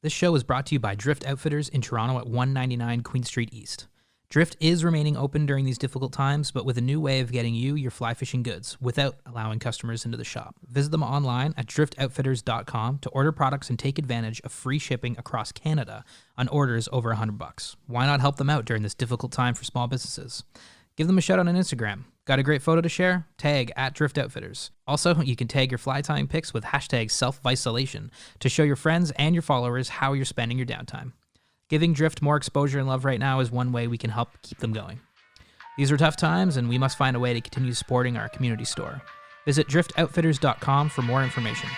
This show is brought to you by Drift Outfitters in Toronto at 199 Queen Street East. Drift is remaining open during these difficult times, but with a new way of getting you your fly fishing goods without allowing customers into the shop. Visit them online at driftoutfitters.com to order products and take advantage of free shipping across Canada on orders over $100. Why not help them out during this difficult time for small businesses? Give them a shout out on Instagram. Got a great photo to share? Tag at Drift Outfitters. Also, you can tag your fly tying pics with hashtag self-isolation to show your friends and your followers how you're spending your downtime. Giving Drift more exposure and love right now is one way we can help keep them going. These are tough times, and we must find a way to continue supporting our community store. Visit driftoutfitters.com for more information.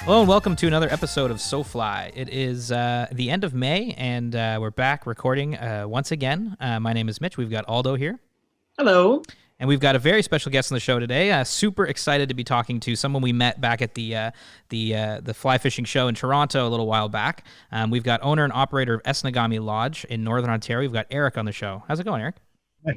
Hello and welcome to another episode of So Fly. It is the end of May, and we're back recording once again. My name is Mitch. We've got Aldo here. Hello. And we've got a very special guest on the show today. Super excited to be talking to someone we met back at the fly fishing show in Toronto a little while back. We've got owner and operator of Esnagami Lodge in Northern Ontario. We've got Eric on the show. How's it going, Eric?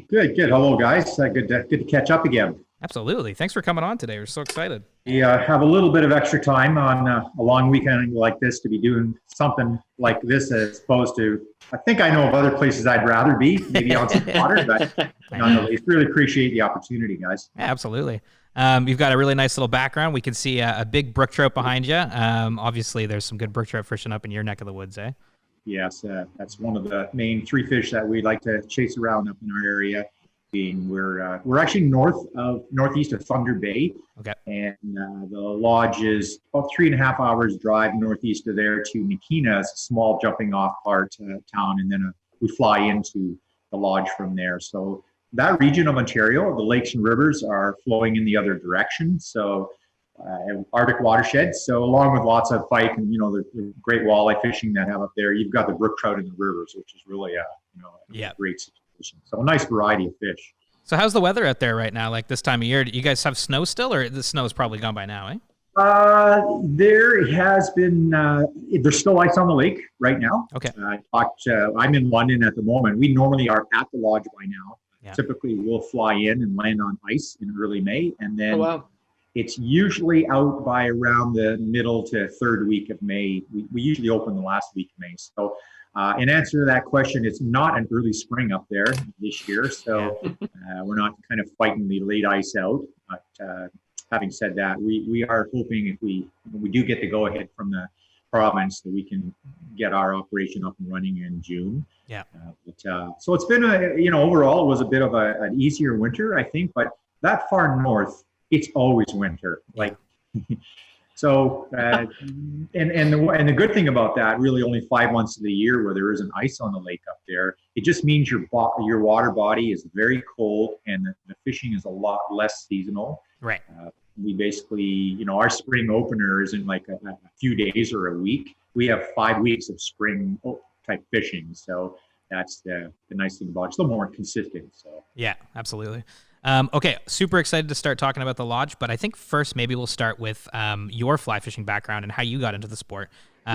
Good. Hello, guys. Good to catch up again. Absolutely. Thanks for coming on today. We're so excited. We have a little bit of extra time on a long weekend like this to be doing something like this as opposed to, I think I know of other places I'd rather be, maybe on some water, but nonetheless, really appreciate the opportunity, guys. Yeah, absolutely. You've got a really nice little background. We can see a big brook trout behind you. Obviously, there's some good brook trout fishing up in your neck of the woods, eh? Yes, that's one of the main three fish that we like to chase around up in our area. We're actually northeast of Thunder Bay, okay, and the lodge is about 3.5 hours drive northeast of there to Makina. It's a small jumping off part town, and then we fly into the lodge from there. So that region of Ontario, the lakes and rivers are flowing in the other direction. So Arctic watershed. So along with lots of pike and the great walleye fishing that have up there, you've got the brook trout in the rivers, which is really a great situation. So a nice variety of fish. So how's the weather out there right now, like this time of year? Do you guys have snow still, or the snow is probably gone by now, eh? There has been, there's still ice on the lake right now. Okay. I'm in London at the moment. We normally are at the lodge by now. Yeah. Typically we'll fly in and land on ice in early May, and then it's usually out by around the middle to third week of May. We usually open the last week of May. So in answer to that question, it's not an early spring up there this year, so we're not kind of fighting the late ice out. But having said that, we are hoping if we do get the go-ahead from the province that we can get our operation up and running in June. Yeah. So it's been overall it was a bit of an easier winter, I think, but that far north, it's always winter. Like. So, and the good thing about that, really only 5 months of the year where there isn't ice on the lake up there, it just means your water body is very cold and the fishing is a lot less seasonal. Right. We basically, our spring opener isn't like a few days or a week. We have 5 weeks of spring type fishing. So that's the nice thing about it. It's a little more consistent. So yeah, absolutely. Okay, super excited to start talking about the lodge, but I think first maybe we'll start with your fly fishing background and how you got into the sport,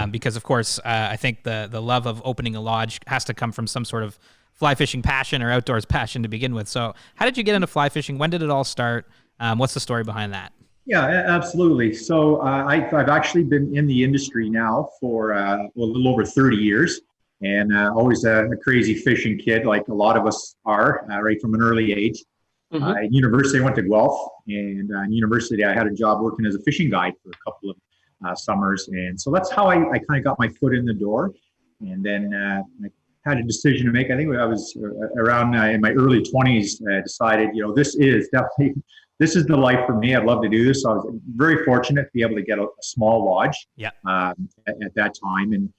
because of course I think the love of opening a lodge has to come from some sort of fly fishing passion or outdoors passion to begin with. So how did you get into fly fishing? When did it all start? What's the story behind that? Yeah, absolutely. So I've actually been in the industry now for a little over 30 years, and always a crazy fishing kid like a lot of us are right from an early age. Mm-hmm. At university, I went to Guelph, and in university, I had a job working as a fishing guide for a couple of summers. And so that's how I kind of got my foot in the door. And then I had a decision to make. I think I was around in my early 20s, decided, this is the life for me. I'd love to do this. So I was very fortunate to be able to get a small lodge at that time. And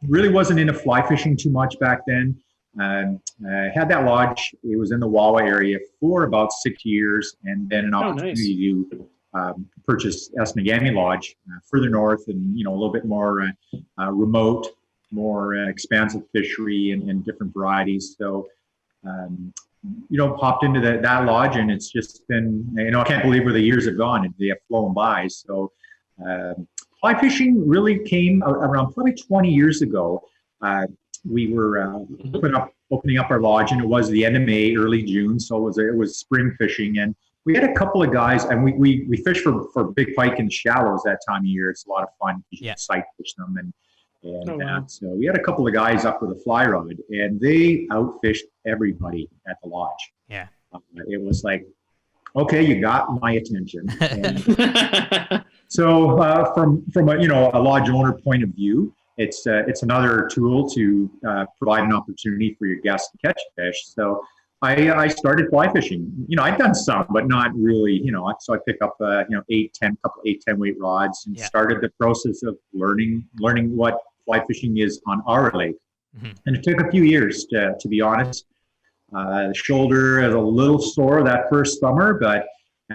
really wasn't into fly fishing too much back then. I had that lodge. It was in the Wawa area for about 6 years, and then an opportunity to purchase Esnagami Lodge further north, and a little bit more remote, more expansive fishery and different varieties. So popped into that lodge, and it's just been, I can't believe where the years have gone, and they have flown by. So fly fishing really came around probably 20 years ago. We were opening up our lodge, and it was the end of May, early June, so it was spring fishing, and we had a couple of guys, and we fished for big pike in the shallows that time of year. It's a lot of fun. You can sight fish them, and so we had a couple of guys up with a fly rod, and they outfished everybody at the lodge. Yeah, it was like, okay, you got my attention. And so from a lodge owner point of view, it's another tool to provide an opportunity for your guests to catch fish. So I started fly fishing. I'd done some, but not really. So I picked up 8-10 weight rods, and started the process of learning what fly fishing is on our lake. Mm-hmm. And it took a few years to be honest. The shoulder is a little sore that first summer, but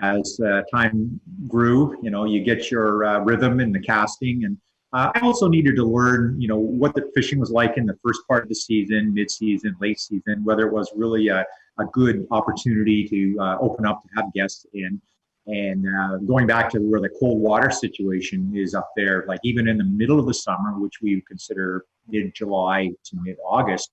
as time grew, you get your rhythm in the casting. And I also needed to learn, what the fishing was like in the first part of the season, mid-season, late season, whether it was really a good opportunity to open up to have guests in. And going back to where the cold water situation is up there, like even in the middle of the summer, which we consider mid-July to mid-August,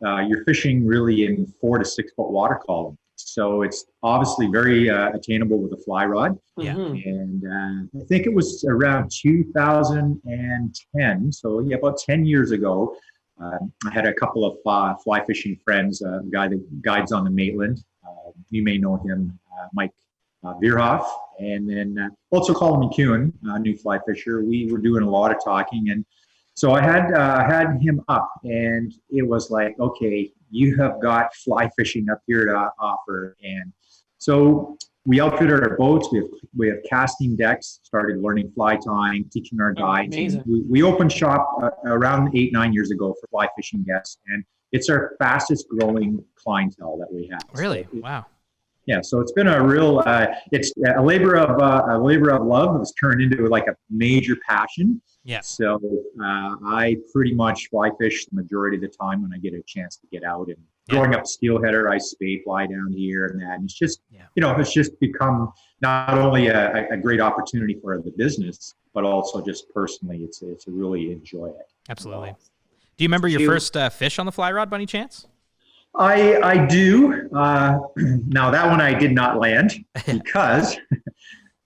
you're fishing really in 4 to 6 foot water column. So it's obviously very attainable with a fly rod. Yeah. And I think it was around 2010. So about 10 years ago, I had a couple of fly fishing friends, a guy that guides on the Maitland. You may know him, Mike Veerhoff, and then also Colin McEwen, a new fly fisher. We were doing a lot of talking, and so I had him up, and it was like, okay, you have got fly fishing up here to offer. And so we outfitted our boats. We have casting decks, started learning fly tying, teaching our guides. We opened shop around 8-9 years ago for fly fishing guests, and it's our fastest growing clientele that we have. Really? So wow. Yeah, so it's been a real, it's a labor of love. It's turned into like a major passion. Yeah. So I pretty much fly fish the majority of the time when I get a chance to get out. And growing up steelheader, I spay fly down here and that. And it's just, it's just become not only a great opportunity for the business, but also just personally, it's really enjoy it. Absolutely. Do you remember your first fish on the fly rod by any chance? I do. Now that one I did not land because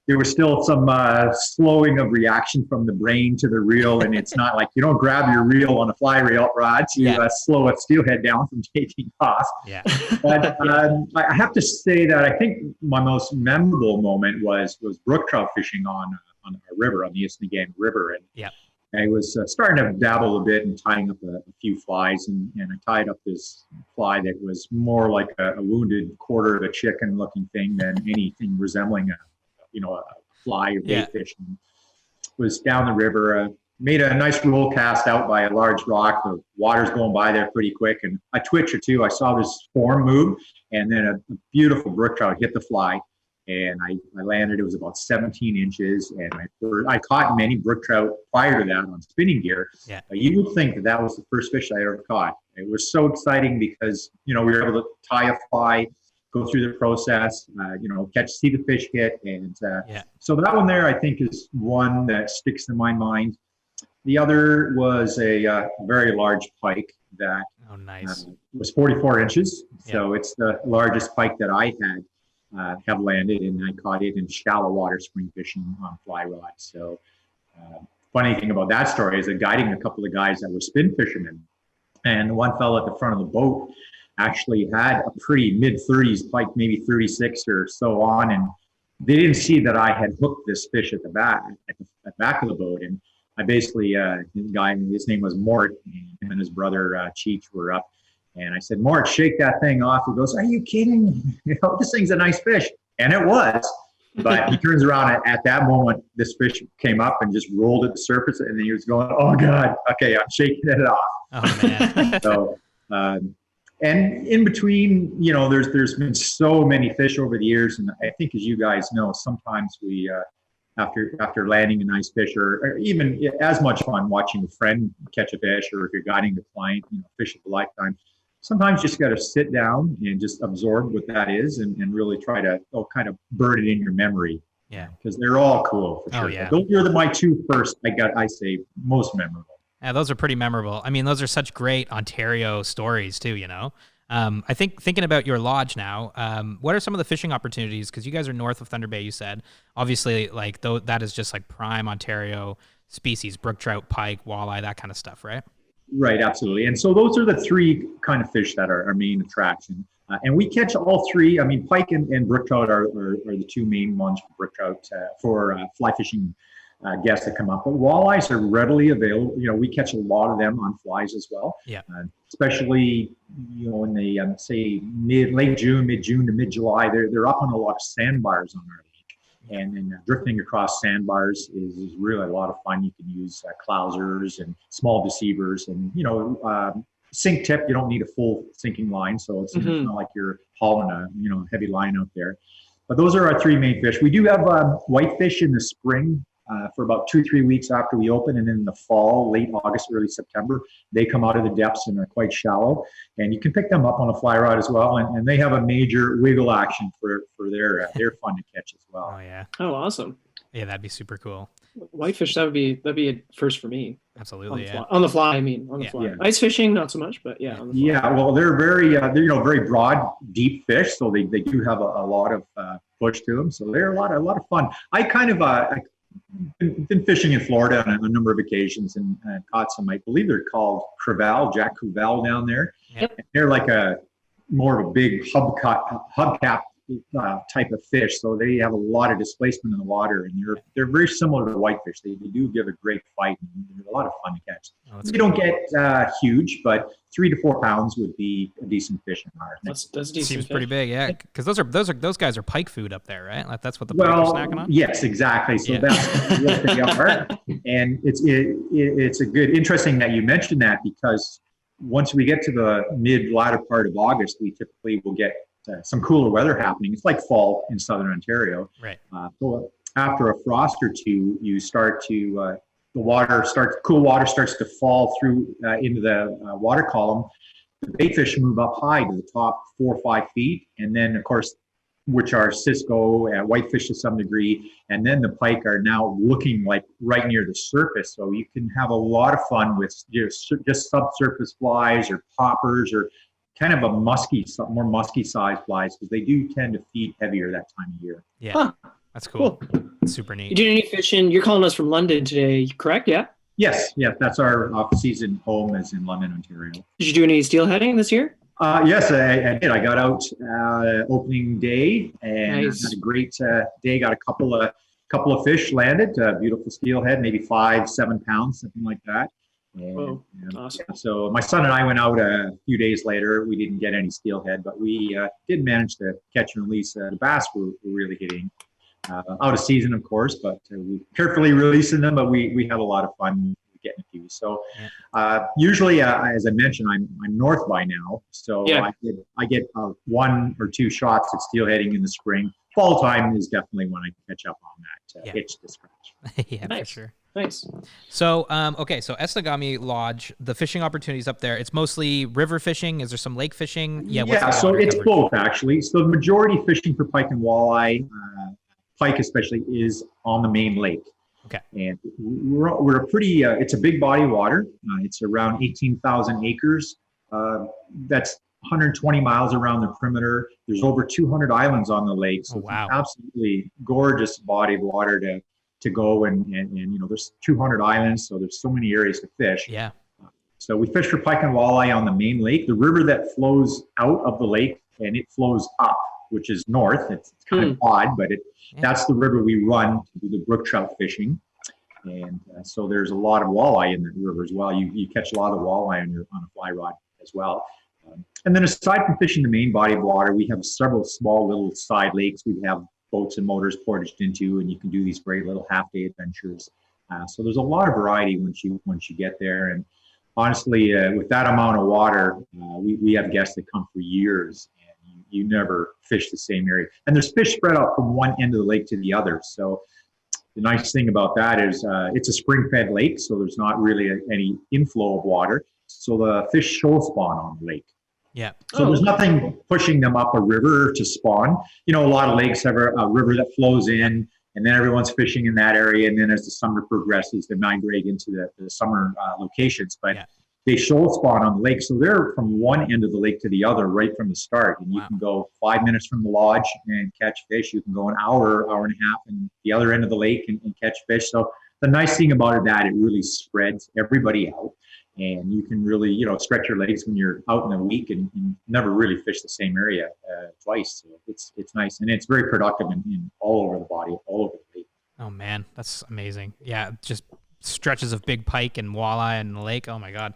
there was still some slowing of reaction from the brain to the reel, and it's not like you don't grab your reel on a fly reel rod to slow a steelhead down from taking off. Yeah. But I have to say that I think my most memorable moment was brook trout fishing on a river, on the Esnagami River, and I was starting to dabble a bit and tying up a few flies, and I tied up this fly that was more like a wounded quarter of a chicken looking thing than anything resembling a fly or bait fish. And was down the river, made a nice roll cast out by a large rock. The water's going by there pretty quick, and a twitch or two, I saw this form move, and then a beautiful brook trout hit the fly. And I landed. It was about 17 inches, and I caught many brook trout prior to that on spinning gear. Yeah. You would think that was the first fish I ever caught. It was so exciting because we were able to tie a fly, go through the process, see the fish hit, and so that one there I think is one that sticks in my mind. The other was a very large pike that was 44 inches. So it's the largest pike that I had. Have landed, and I caught it in shallow water spring fishing on fly rod. So funny thing about that story is that guiding a couple of guys that were spin fishermen, and one fellow at the front of the boat actually had a pretty mid-30s pike, maybe 36 or so on, and they didn't see that I had hooked this fish at the back of the boat. And I basically, the guy, his name was Mort, and him and his brother Cheech were up. And I said, Mort, shake that thing off. He goes, are you kidding? This thing's a nice fish. And it was. But he turns around at that moment, this fish came up and just rolled at the surface. And then he was going, oh, God, okay, I'm shaking it off. Oh, man. So, and in between, there's been so many fish over the years. And I think, as you guys know, sometimes we, after landing a nice fish, or even as much fun watching a friend catch a fish, or if you're guiding the client, fish of a lifetime, sometimes you just got to sit down and just absorb what that is and really try to kind of burn it in your memory. Yeah. Because they're all cool for sure. Yeah. Those are my two first, I say, most memorable. Yeah, those are pretty memorable. I mean, those are such great Ontario stories too, you know? I think thinking about your lodge now, what are some of the fishing opportunities? Because you guys are north of Thunder Bay, you said. Obviously, like that is just like prime Ontario species, brook trout, pike, walleye, that kind of stuff, right? Right, absolutely. And so those are the three kind of fish that are our main attraction. And we catch all three. I mean, pike and brook trout are the two main ones for brook trout for fly fishing guests that come up. But walleyes are readily available. You know, we catch a lot of them on flies as well. Yeah. Especially, you know, in the say mid June to mid July, they're up on a lot of sandbars on our lake. And then drifting across sandbars is really a lot of fun. You can use clousers and small deceivers, and you know, sink tip. You don't need a full sinking line, so it's not like you're hauling a heavy line out there. But those are our three main fish. We do have whitefish in the spring for about 2-3 weeks after we open, and then in the fall, late August, early September, they come out of the depths and are quite shallow. And you can pick them up on a fly rod as well, and they have a major wiggle action for they're fun to catch as well. Oh yeah. Oh, awesome. Yeah, that'd be super cool. Whitefish, that'd be a first for me. Absolutely. On the fly, I mean, on the fly. Yeah. Ice fishing, not so much, but yeah. On the fly. Yeah, well, they're very very broad, deep fish, so they do have a lot of push to them. So they're a lot of fun. I kind of been fishing in Florida on a number of occasions and caught some. I believe they're called Jack Crevalle down there. Yep. They're like more of a big hubcap type of fish, so they have a lot of displacement in the water, and they're very similar to whitefish. They do give a great fight, and they're a lot of fun to catch. They don't get huge, but 3 to 4 pounds would be a decent fish in our. That's decent. Seems pretty big, yeah. Because those guys are pike food up there, right? Like that's what the pike are snacking on. Yes, exactly. So that's what they are, and it's a good, interesting that you mentioned that, because once we get to the latter part of August, we typically will get some cooler weather happening. It's like fall in southern Ontario. Right. So after a frost or two, you start to cool water starts to fall through into the water column. The bait fish move up high to the top 4 or 5 feet, and then of course, which are Cisco, whitefish to some degree, and then the pike are now looking like right near the surface. So you can have a lot of fun with just subsurface flies or poppers or kind of more musky sized flies, because they do tend to feed heavier that time of year. Yeah, huh. That's cool. Super neat. You did any fishing? You're calling us from London today, correct? Yeah. Yes, that's our off-season home is in London, Ontario. Did you do any steelheading this year? Yes, I did. I got out opening day and nice. Had a great day. Got a couple of fish landed. Beautiful steelhead, maybe 5-7 pounds, something like that. And, awesome. So my son and I went out a few days later. We didn't get any steelhead, but we did manage to catch and release the bass. Were really hitting out of season, of course, but we carefully releasing them. But we had a lot of fun getting a few. So usually, as I mentioned, I'm north by now, so I get 1 or 2 shots at steelheading in the spring. Fall time is definitely when I catch up on that itch to scratch. Yeah, nice. For sure. Nice. So, so Esnagami Lodge, the fishing opportunities up there, it's mostly river fishing. Is there some lake fishing? Yeah, so it's both actually. So the majority fishing for pike and walleye, pike especially, is on the main lake. Okay. And we're a pretty, it's a big body of water. It's around 18,000 acres. That's 120 miles around the perimeter. There's over 200 islands on the lake. So it's an absolutely gorgeous body of water to go and there's 200 islands, so there's so many areas to fish. Yeah. So we fish for pike and walleye on the main lake. The river that flows out of the lake and it flows up, which is north. It's kind of odd, but that's the river we run to do the brook trout fishing. And so there's a lot of walleye in that river as well. You catch a lot of walleye on a fly rod as well. And then aside from fishing the main body of water, we have several small little side lakes we have boats and motors portaged into, and you can do these great little half-day adventures. So there's a lot of variety once you get there. And honestly, with that amount of water, we have guests that come for years, and you never fish the same area. And there's fish spread out from one end of the lake to the other. So the nice thing about that is it's a spring-fed lake, so there's not really any inflow of water. So the fish shoal spawn on the lake. Yeah. So there's nothing pushing them up a river to spawn. A lot of lakes have a river that flows in, and then everyone's fishing in that area. And then as the summer progresses, they migrate into the summer locations. But they shoal spawn on the lake. So they're from one end of the lake to the other right from the start. And you can go 5 minutes from the lodge and catch fish. You can go an hour, hour and a half, and the other end of the lake and catch fish. So the nice thing about it that it really spreads everybody out. And you can really, stretch your legs when you're out in a week and never really fish the same area twice. So it's nice. And it's very productive in all over the body, all over the lake. Oh, man, that's amazing. Yeah, just stretches of big pike and walleye in the lake. Oh, my God.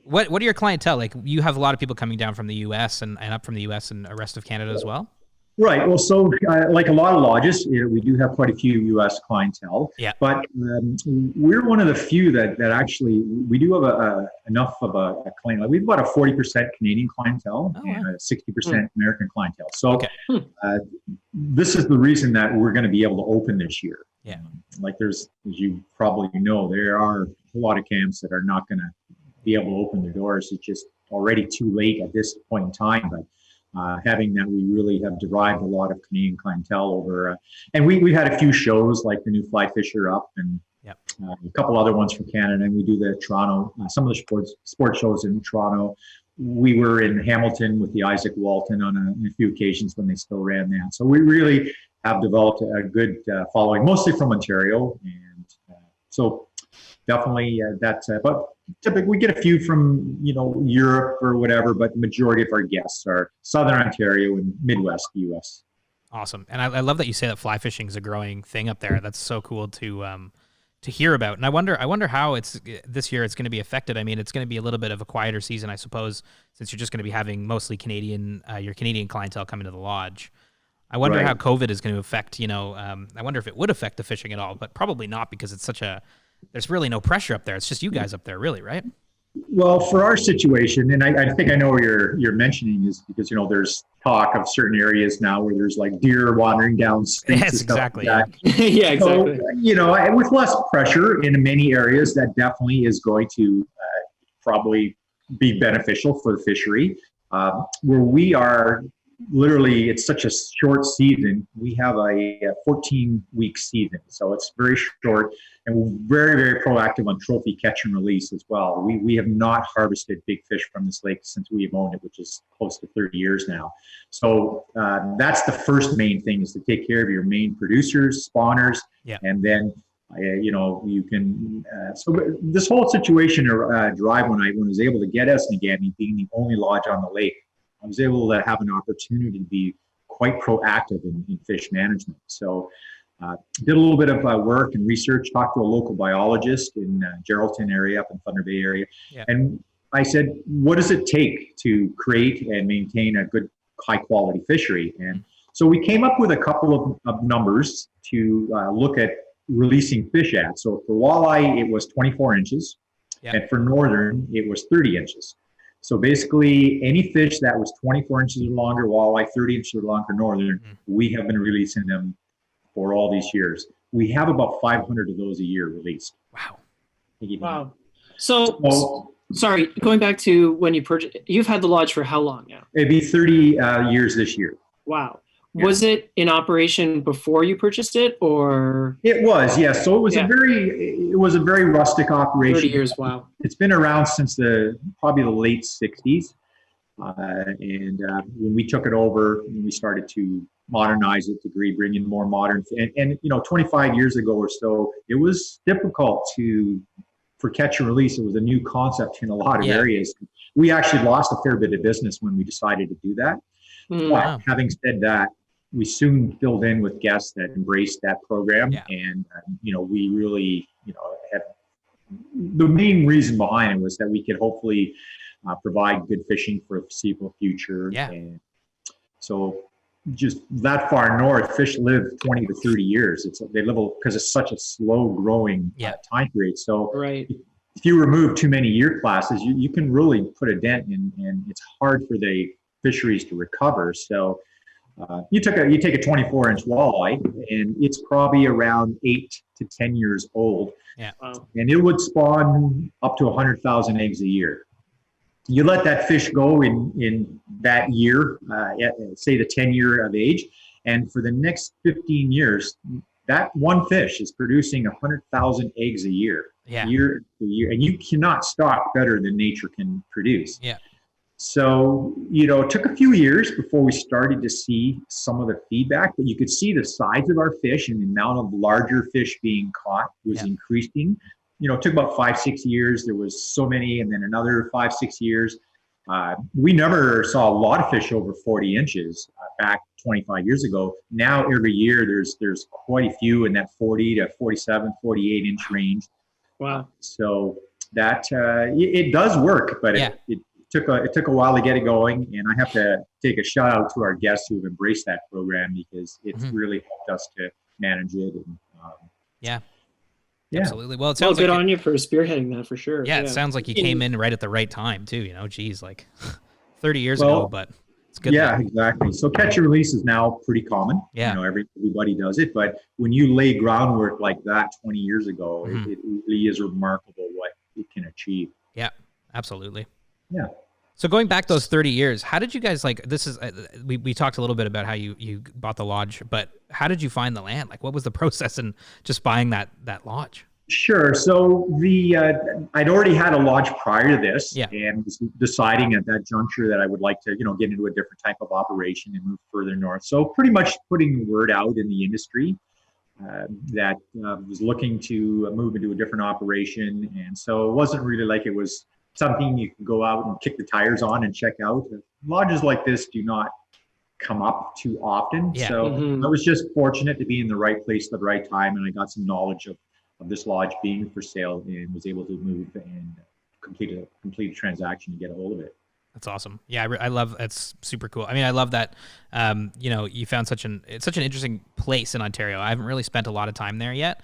What are your clientele? Like, you have a lot of people coming down from the U.S. and up from the U.S. and the rest of Canada as well? Right. Well, so like a lot of lodges, we do have quite a few U.S. clientele. Yeah. But we're one of the few that actually we do have enough of a claim. Like, we've about a 40% Canadian clientele and a 60% American clientele. So this is the reason that we're going to be able to open this year. Yeah. Like, there's, as you probably know, there are a lot of camps that are not going to be able to open their doors. It's just already too late at this point in time. But having that, we really have derived a lot of Canadian clientele over, and we've had a few shows like the new Fly Fisher up and a couple other ones from Canada, and we do the Toronto, some of the sports shows in Toronto. We were in Hamilton with the Isaac Walton on a few occasions when they still ran that. So we really have developed a good following, mostly from Ontario, and so definitely but typically we get a few from Europe or whatever, but the majority of our guests are Southern Ontario and Midwest US. Awesome. And I love that you say that fly fishing is a growing thing up there. That's so cool to hear about. And I wonder how this year it's going to be affected. I mean, it's going to be a little bit of a quieter season, I suppose, since you're just going to be having mostly your Canadian clientele coming to the lodge. I wonder how COVID is going to affect, I wonder if it would affect the fishing at all, but probably not, because it's there's really no pressure up there. It's just you guys up there, really, right? Well, for our situation, and I think I know what you're mentioning is because, there's talk of certain areas now where there's like deer wandering down streets. Yes, exactly. Yeah, exactly. So, with less pressure in many areas, that definitely is going to probably be beneficial for the fishery. Where we are, literally, it's such a short season. We have a 14-week season, so it's very short, and we're very, very proactive on trophy catch and release as well. We have not harvested big fish from this lake since we have owned it, which is close to 30 years now. So that's the first main thing, is to take care of your main producers, spawners, and then you can. So this whole situation drive when I was able to get Esnagami, being the only lodge on the lake, I was able to have an opportunity to be quite proactive in fish management. So did a little bit of work and research, talked to a local biologist in Geraldton area, up in Thunder Bay area. Yeah. And I said, what does it take to create and maintain a good high quality fishery? And so we came up with a couple of numbers to look at releasing fish at. So for walleye, it was 24 inches. Yeah. And for northern, it was 30 inches. So basically, any fish that was 24 inches or longer, walleye, 30 inches or longer, northern, we have been releasing them for all these years. We have about 500 of those a year released. Wow. Wow. So sorry, going back to when you purchased, you've had the lodge for how long now? It'd be 30 years this year. Wow. Yeah. Was it in operation before you purchased it, or? It was, yes. So it was a very rustic operation. 30 years, wow. It's been around since probably the late 60s. And when we took it over, we started to modernize it, bring in more modern, and 25 years ago or so, it was difficult for catch and release. It was a new concept in a lot of areas. We actually lost a fair bit of business when we decided to do that. But having said that, we soon filled in with guests that embraced that program, and we really have, the main reason behind it was that we could hopefully provide good fishing for a foreseeable future. And so just that far north, fish live 20 to 30 years. They live because it's such a slow growing time period. So if you remove too many year classes, you can really put a dent in, and it's hard for the fisheries to recover. So you take a 24-inch walleye, and it's probably around 8 to 10 years old. Yeah. And it would spawn up to 100,000 eggs a year. you let that fish go in that year, say the 10-year of age, and for the next 15 years, that one fish is producing 100,000 eggs a year, year to year, and you cannot stock better than nature can produce. Yeah. So, it took a few years before we started to see some of the feedback, but you could see the size of our fish and the amount of larger fish being caught was increasing. It took about 5-6 years. There was so many, and then another 5-6 years. We never saw a lot of fish over 40 inches back 25 years ago. Now, every year, there's quite a few in that 40 to 47, 48 inch range. Wow. So that it does work, but it took a while to get it going, and I have to take a shout out to our guests who've embraced that program because it's really helped us to manage it. And, absolutely. Well, it sounds good like on you for spearheading that for sure. Yeah, it sounds like you came in right at the right time too. 30 years ago, but it's good. Yeah, exactly. So catch and release is now pretty common. Yeah, everybody does it, but when you lay groundwork like that 20 years ago, it really is remarkable what it can achieve. Yeah, absolutely. Yeah. So going back those 30 years, how did you guys this is, we talked a little bit about how you bought the lodge, but how did you find the land? What was the process in just buying that lodge? Sure. So I'd already had a lodge prior to this and was deciding at that juncture that I would like to, get into a different type of operation and move further north. So pretty much putting the word out in the industry that was looking to move into a different operation. And so it wasn't really like it was something you can go out and kick the tires on and check out. Lodges like this do not come up too often. Yeah. So I was just fortunate to be in the right place at the right time, and I got some knowledge of this lodge being for sale and was able to move and complete a transaction and get a hold of it. That's awesome. Yeah, I love that's super cool. I mean, I love that you found such an interesting place in Ontario. I haven't really spent a lot of time there yet.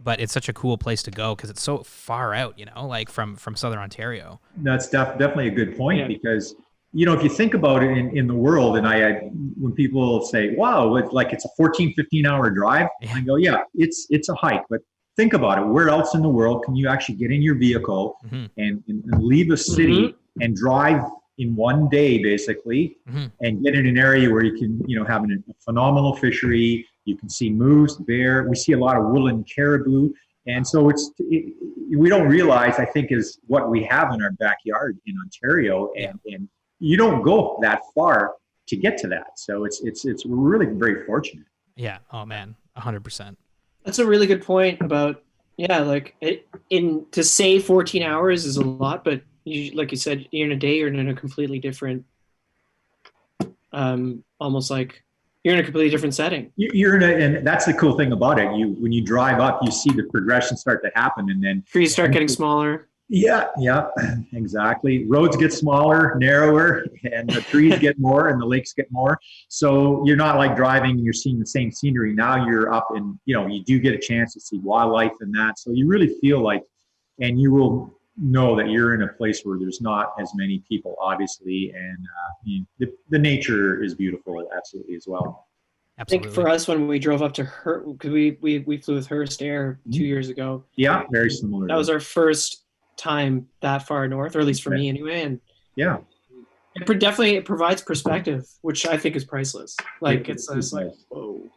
But it's such a cool place to go because it's so far out, from Southern Ontario. That's definitely a good point because, if you think about it in the world, and when people say, wow, it's a 14, 15-hour drive, I go, yeah, it's a hike. But think about it. Where else in the world can you actually get in your vehicle and leave a city and drive in one day, basically, and get in an area where you can, have a phenomenal fishery. You can see moose, bear. We see a lot of woolly caribou. And so we don't realize, I think, is what we have in our backyard in Ontario. And you don't go that far to get to that. So it's really very fortunate. Yeah. Oh, man. 100%. That's a really good point about, to say 14 hours is a lot, but like you said, you're in a day, you're in a completely different, almost like, you're in a completely different setting. And that's the cool thing about it. When you drive up, you see the progression start to happen, and then trees start getting smaller. Yeah, exactly. Roads get smaller, narrower, and the trees get more, and the lakes get more. So you're not like driving and you're seeing the same scenery. Now you're up, and you do get a chance to see wildlife and that. So you really feel like, and you will know that you're in a place where there's not as many people, obviously, and the nature is beautiful, absolutely, as well. Absolutely. I think for us, when we drove up to because we flew with Hearst Air 2 years ago. Yeah, very similar. That was our first time that far north, or at least for me anyway. And it provides perspective, which I think is priceless. It's like, whoa,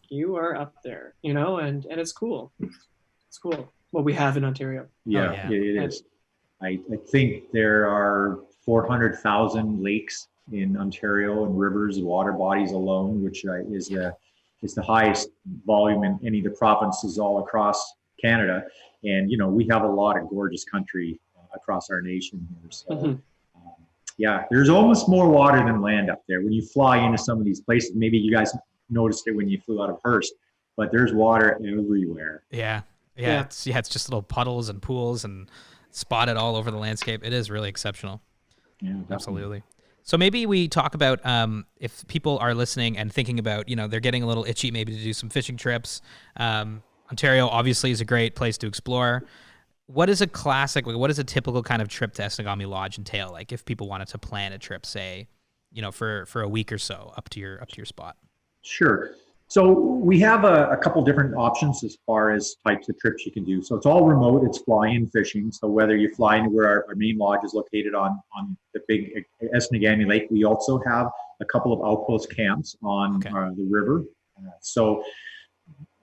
you are up there, and it's cool. It's cool what we have in Ontario. Yeah, it is. I think there are 400,000 lakes in Ontario and rivers and water bodies alone, which is the highest volume in any of the provinces all across Canada. And, we have a lot of gorgeous country across our nation here. So, there's almost more water than land up there. When you fly into some of these places, maybe you guys noticed it when you flew out of Hearst, but there's water everywhere. Yeah. It's just little puddles and pools and spotted all over the landscape. It is really exceptional. Yeah, definitely. Absolutely. So maybe we talk about if people are listening and thinking about, they're getting a little itchy maybe to do some fishing trips. Ontario obviously is a great place to explore. What is a typical kind of trip to Esnagami Lodge entail? Like if people wanted to plan a trip, say, for a week or so up to your spot. Sure. So we have a couple different options as far as types of trips you can do. So it's all remote. It's fly-in fishing. So whether you fly into where our main lodge is located on the big Esnagami Lake, we also have a couple of outpost camps on the river. So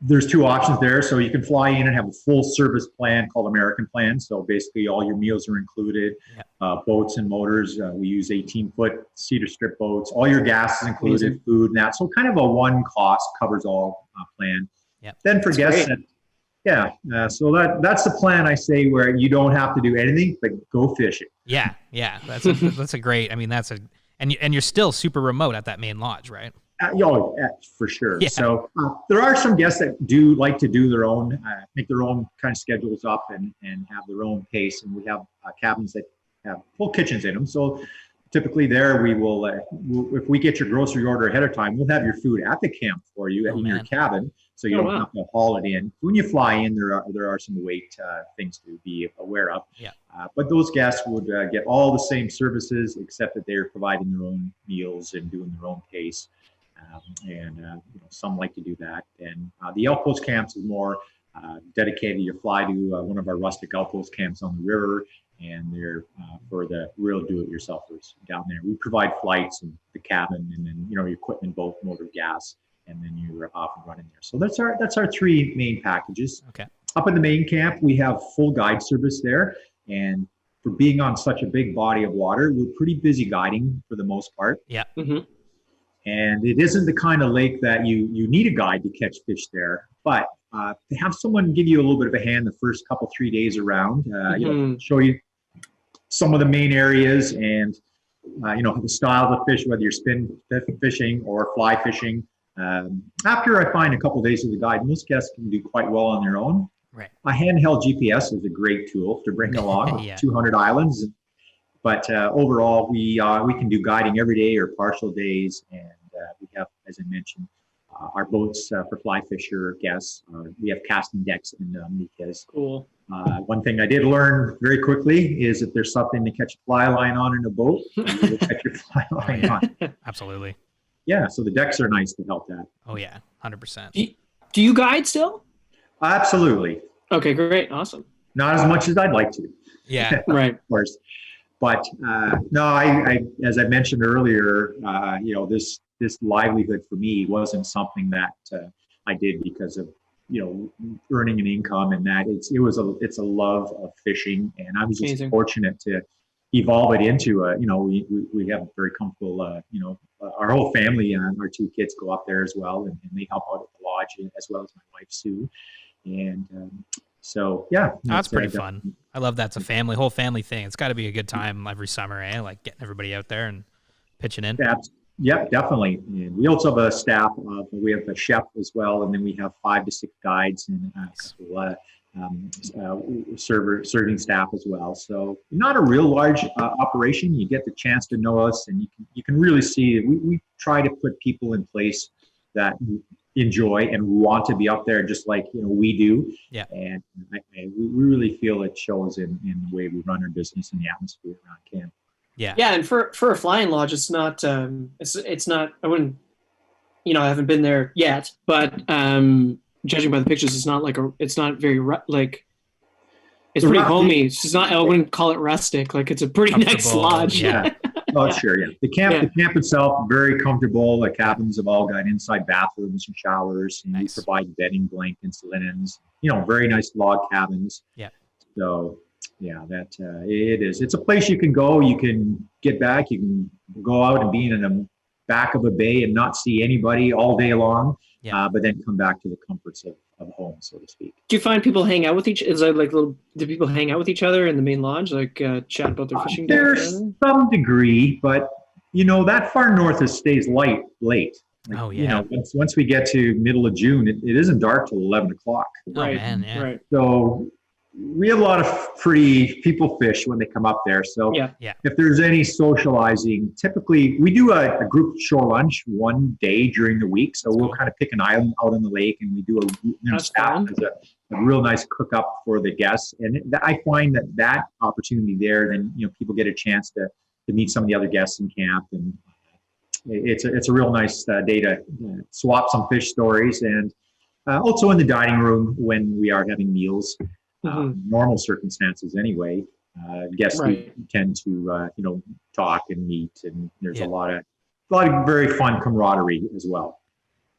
there's two options there. So you can fly in and have a full service plan called American Plan. So basically all your meals are included, boats and motors. We use 18-foot cedar strip boats. All your gas is included, food and that. So kind of a one cost covers all plan. Then for guests, so that's the plan, I say, where you don't have to do anything but go fishing. Yeah. That's a great, I mean, and you're still super remote at that main lodge, right? For sure. Yeah. So there are some guests that do like to do their own, make their own kind of schedules up and have their own pace. And we have cabins that have full kitchens in them. So typically there we will, if we get your grocery order ahead of time, we'll have your food at the camp for you in your cabin. So you don't have to haul it in. When you fly in, there are some weight things to be aware of. But those guests would get all the same services, except that they're providing their own meals and doing their own pace. Some like to do that. And the outpost camps is more dedicated. You fly to one of our rustic outpost camps on the river, and they're for the real do-it-yourselfers down there. We provide flights and the cabin, and then your equipment, both motor, gas, and then you're off and running there. So that's our three main packages. Okay. Up in the main camp, we have full guide service there, and for being on such a big body of water, we're pretty busy guiding for the most part. Yeah. Mm-hmm. And it isn't the kind of lake that you need a guide to catch fish there, but to have someone give you a little bit of a hand the first 3 days around, show you some of the main areas and the styles of fish, whether you're spin fishing or fly fishing. After I find a couple of days of the guide, most guests can do quite well on their own. Right. A handheld GPS is a great tool to bring along. 200 islands. But overall, we can do guiding every day or partial days, and we have, as I mentioned, our boats for fly fisher guests. We have casting decks in them because one thing I did learn very quickly is if there's something to catch a fly line on in a boat, you will catch your fly line on. Absolutely. Yeah, so the decks are nice to help that. Oh yeah, 100%. Do you guide still? Absolutely. Okay, great, awesome. Not as much as I'd like to. Yeah, right. Of course. But no, I as I mentioned earlier, this livelihood for me wasn't something that I did because of earning an income, and that it's a love of fishing, and I was just fortunate to evolve it into we have a very comfortable our whole family and our two kids go up there as well, and they help out at the lodge as well as my wife Sue, and so yeah, that's pretty fun. I love that's a whole family thing. It's got to be a good time every summer, like getting everybody out there and pitching in. Yep, definitely. And we also have a staff. We have a chef as well, and then we have 5 to 6 guides and serving staff as well. So not a real large operation. You get the chance to know us, and you can really see we try to put people in place that enjoy and want to be up there just like we do. Yeah. And we really feel it shows in the way we run our business and the atmosphere around camp. Yeah. Yeah, and for a flying lodge, it's not it's not, I wouldn't, I haven't been there yet, but judging by the pictures, it's not very it's pretty homey. It's just not, I wouldn't call it rustic. Like it's a pretty nice lodge. Yeah. Oh, sure, yeah. The camp itself, very comfortable. The cabins have all got inside bathrooms and showers. And we provide bedding, blankets, linens. Very nice log cabins. Yeah. So, yeah, that it is. It's a place you can go. You can get back. You can go out and be in the back of a bay and not see anybody all day long. Yeah. But then come back to the comforts of home, so to speak. Do you find people hang out with do people hang out with each other in the main lodge, chat about their fishing? There's some degree, but that far north stays late. Oh yeah. Once we get to middle of June, it isn't dark till 11 o'clock. Right. Oh man, yeah. Right. So we have a lot of free people fish when they come up there. So if there's any socializing, typically we do a group shore lunch one day during the week. So we'll kind of pick an island out on the lake, and we do staff as a real nice cook up for the guests. And I find that opportunity there, then people get a chance to meet some of the other guests in camp, and it's a real nice day to swap some fish stories, and also in the dining room when we are having meals, normal circumstances anyway. Guests tend to talk and meet, and there's a lot of very fun camaraderie as well.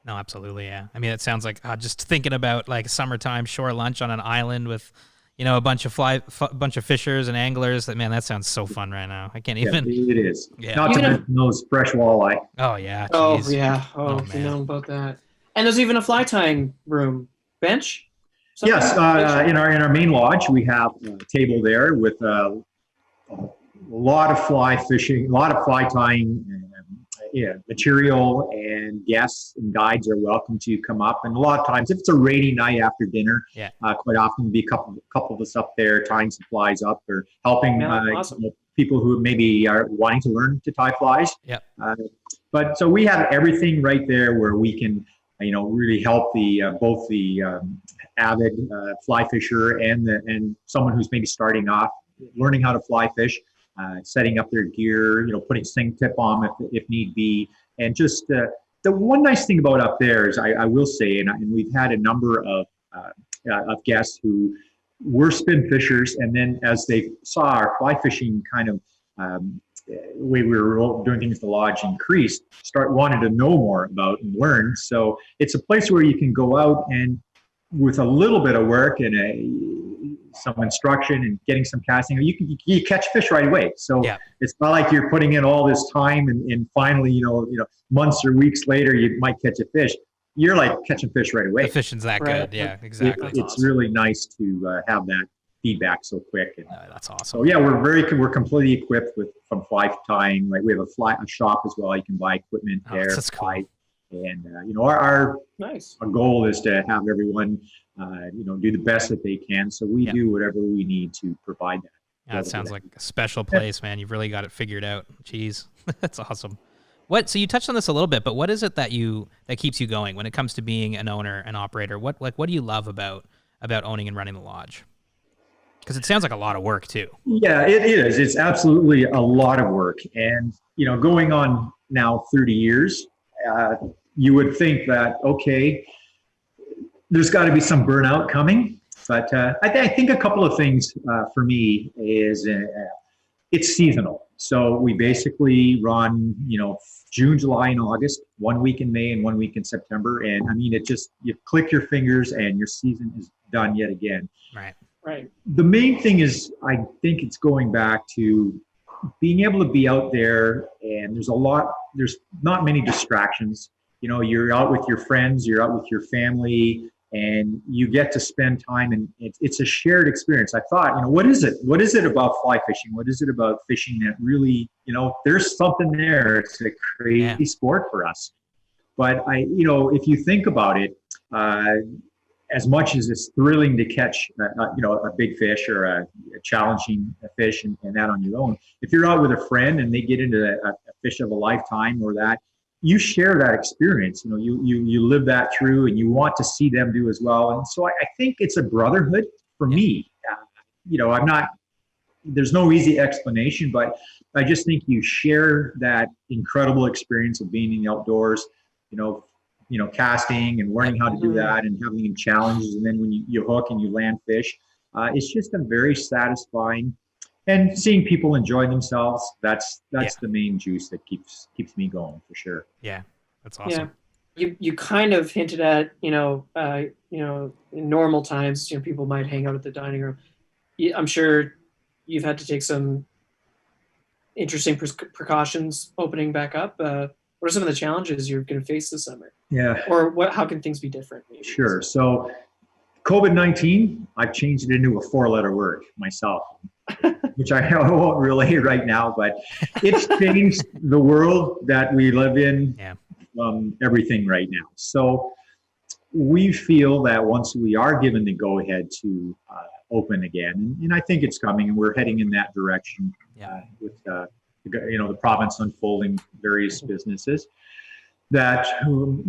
No, absolutely, yeah. I mean, it sounds like just thinking about like summertime shore lunch on an island with, a bunch of fishers and anglers. That sounds so fun right now. I can't even. Yeah, it is. Yeah. Not to mention those fresh walleye. Oh yeah. Geez. Oh yeah. Oh, you know about that. And there's even a fly tying room bench. Yes, in our main lodge we have a table there with a lot of fly fishing, a lot of fly tying material, and guests and guides are welcome to come up. And a lot of times, if it's a rainy night after dinner, quite often be a couple of us up there tying some flies up or helping people who maybe are wanting to learn to tie flies. Yeah. But so we have everything right there where we can, really help both the avid fly fisher and someone who's maybe starting off, learning how to fly fish. Setting up their gear, putting sing tip on if need be. And just the one nice thing about up there is I will say, and we've had a number of guests who were spin fishers, and then as they saw our fly fishing kind of way we were doing things at the lodge increased, wanted to know more about and learn. So it's a place where you can go out and with a little bit of work and some instruction and getting some casting, you catch fish right away. So it's not like you're putting in all this time and finally, months or weeks later, you might catch a fish. You're like catching fish right away. The fishing's that good. Yeah, exactly. It's awesome. Really nice to have that feedback so quick. And, that's awesome. So yeah, we're completely equipped from fly tying. Like we have a shop as well. You can buy equipment there. That's cool. And our goal is to have everyone do the best that they can. So we do whatever we need to provide that. Yeah, that sounds like a special place, man. You've really got it figured out. Jeez, that's awesome. So you touched on this a little bit, but what is it that keeps you going when it comes to being an owner and operator? What do you love about owning and running the lodge? Because it sounds like a lot of work too. Yeah, it is. It's absolutely a lot of work. And, going on now 30 years, you would think that, okay, there's got to be some burnout coming. But I think a couple of things for me is it's seasonal. So we basically run, June, July, and August, 1 week in May and 1 week in September. And I mean, you click your fingers and your season is done yet again. Right. The main thing is, I think it's going back to being able to be out there, and there's not many distractions. You're out with your friends, you're out with your family, and you get to spend time, and it's a shared experience. I thought, what is it about fly fishing? What is it about fishing that really, there's something there. It's a crazy sport for us. But if you think about it, as much as it's thrilling to catch, a big fish or a challenging fish and that on your own, if you're out with a friend and they get into a fish of a lifetime or that, you share that experience. You live that through, and you want to see them do as well. And so I think it's a brotherhood for me. There's no easy explanation, but I just think you share that incredible experience of being in the outdoors, casting and learning how to do that and having challenges. And then when you hook and you land fish, it's just a very satisfying, and seeing people enjoy themselves. That's the main juice that keeps me going for sure. Yeah. That's awesome. Yeah. You kind of hinted at, in normal times, people might hang out at the dining room. I'm sure you've had to take some interesting precautions opening back up. What are some of the challenges you're going to face this summer? Yeah. Or how can things be different? Maybe? Sure. So COVID-19, I've changed it into a 4-letter word myself, which I won't relay right now, but it's changed the world that we live in, everything right now. So we feel that once we are given the go-ahead to open again, and I think it's coming, and we're heading in that direction with the province unfolding various businesses, that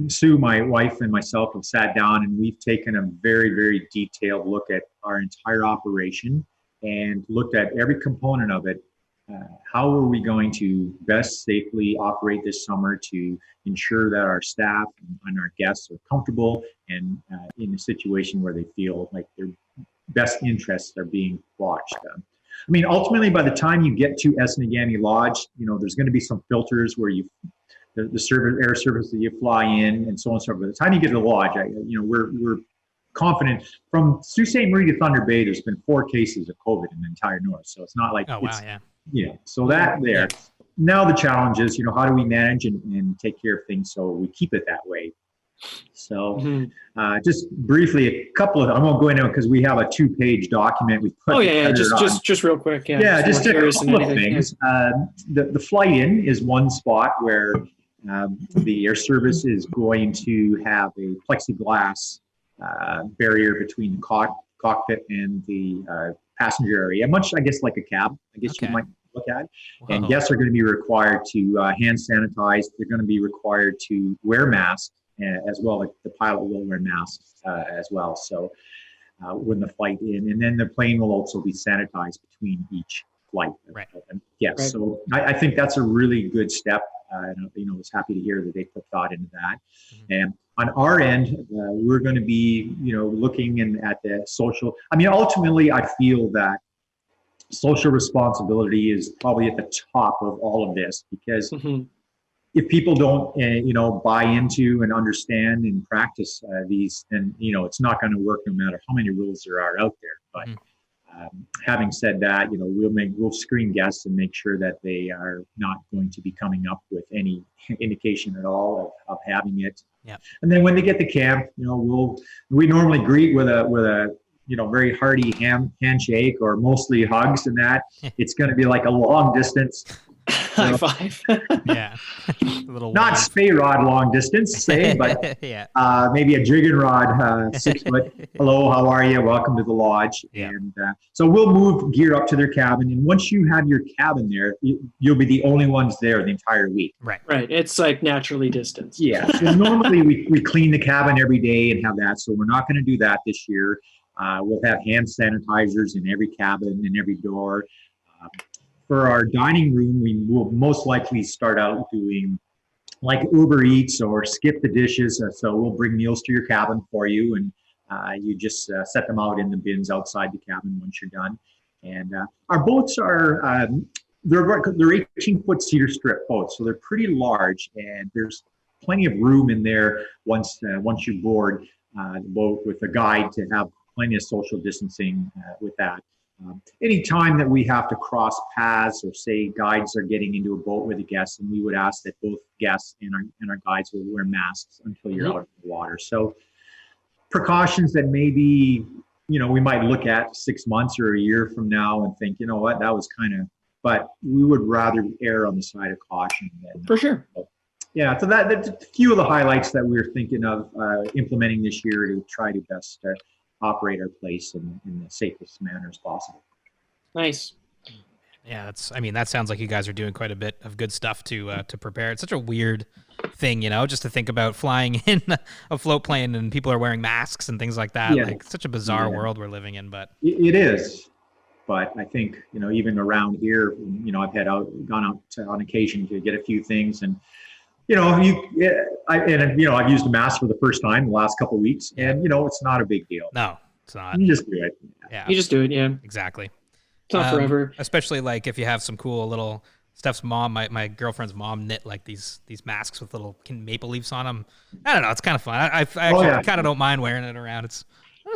Sue, my wife, and myself have sat down and we've taken a very, very detailed look at our entire operation and looked at every component of it how are we going to best safely operate this summer to ensure that our staff and our guests are comfortable and in a situation where they feel like their best interests are being watched. I mean, ultimately, by the time you get to Esnagami Lodge, there's going to be some filters where the air service that you fly in and so on and so forth. By the time you get to the lodge, we're confident. From Sault Ste. Marie to Thunder Bay, there's been 4 cases of COVID in the entire north. So it's not like, so that there. Yeah. Now the challenge is, how do we manage and take care of things so we keep it that way? So just briefly, a couple of, I won't go into it because we have a 2-page document we put. Just real quick. Just a couple of things. The flight in is one spot where the air service is going to have a plexiglass barrier between the cockpit and the passenger area, much, I guess, like a cab, you might look at. Wow. And guests are going to be required to hand sanitize. They're going to be required to wear masks as well. Like the pilot will wear masks as well. So when the flight in, and then the plane will also be sanitized between each flight. Right. Yes. Right. So I think that's a really good step. And I was happy to hear that they put thought into that. Mm-hmm. And on our end, we're going to be, looking at the social. I mean, ultimately, I feel that social responsibility is probably at the top of all of this, because if people don't, buy into and understand and practice these, then, it's not going to work no matter how many rules there are out there. But having said that, we'll screen guests and make sure that they are not going to be coming up with any indication at all of having it. Yep. And then when they get to camp, we normally greet with a very hearty handshake, or mostly hugs, and that it's going to be like a long distance high five. Yeah. Not spay rod long distance, say, but maybe a jig and rod, 6 foot. Hello, how are you? Welcome to the lodge. Yeah. And so we'll move gear up to their cabin. And once you have your cabin there, you'll be the only ones there the entire week. Right. Right. It's like naturally distanced. Yeah. So normally we clean the cabin every day and have that. So we're not going to do that this year. We'll have hand sanitizers in every cabin and every door. For our dining room, we will most likely start out doing like Uber Eats or skip the dishes. So we'll bring meals to your cabin for you, and you just set them out in the bins outside the cabin once you're done. And our boats are, they're 18-foot cedar strip boats, so they're pretty large, and there's plenty of room in there once you board the boat with a guide to have plenty of social distancing with that. Any time that we have to cross paths, or say guides are getting into a boat with a guest, and we would ask that both guests and our guides will wear masks until you're out of the water. So precautions that maybe, we might look at 6 months or a year from now and think, that was but we would rather err on the side of caution than. For sure. Yeah, so that's a few of the highlights that we're thinking of implementing this year to try to best operate our place in the safest manner as possible. Nice. Yeah, that sounds like you guys are doing quite a bit of good stuff to prepare. It's such a weird thing, just to think about flying in a float plane and people are wearing masks and things like that. Yeah. Like, such a bizarre world we're living in, but it is. But I think, even around here, I've gone out on occasion to get a few things, and I've used a mask for the first time the last couple of weeks, and it's not a big deal. No, it's not. You just do it. Yeah, you just do it. Yeah, exactly. It's not forever. Especially like if you have some cool little. Steph's mom, my girlfriend's mom, knit like these masks with little maple leaves on them. I don't know, it's kind of fun. I actually kind of don't mind wearing it around.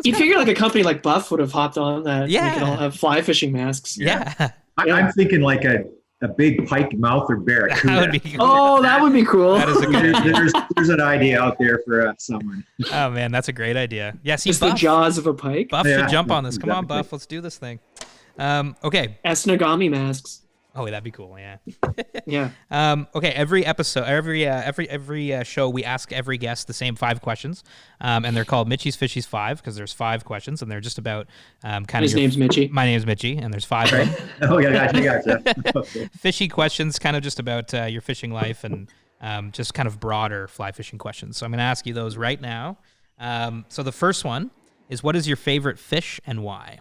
You'd figure like a company like Buff would have hopped on that. We can all have fly fishing masks. Yeah. I'm thinking like a big pike mouth or barracuda. That would be cool. Oh, that would be cool. That is a good idea. There's an idea out there for someone. Oh man, that's a great idea. Yeah, see, Buff, the jaws of a pike. Buff should jump on this. Come on, Buff, let's do this thing. Okay. Esnagami masks. Oh, that'd be cool. Yeah. Yeah. Okay. Every episode, every show, we ask every guest the same 5 questions, and they're called Mitchie's Fishies 5 because there's 5 questions, and they're just about His name's Mitchie. My name's Mitchie, and there's 5 of them. Oh yeah, gotcha. Fishy questions, kind of just about your fishing life and just kind of broader fly fishing questions. So I'm going to ask you those right now. So the first one is, what is your favorite fish and why?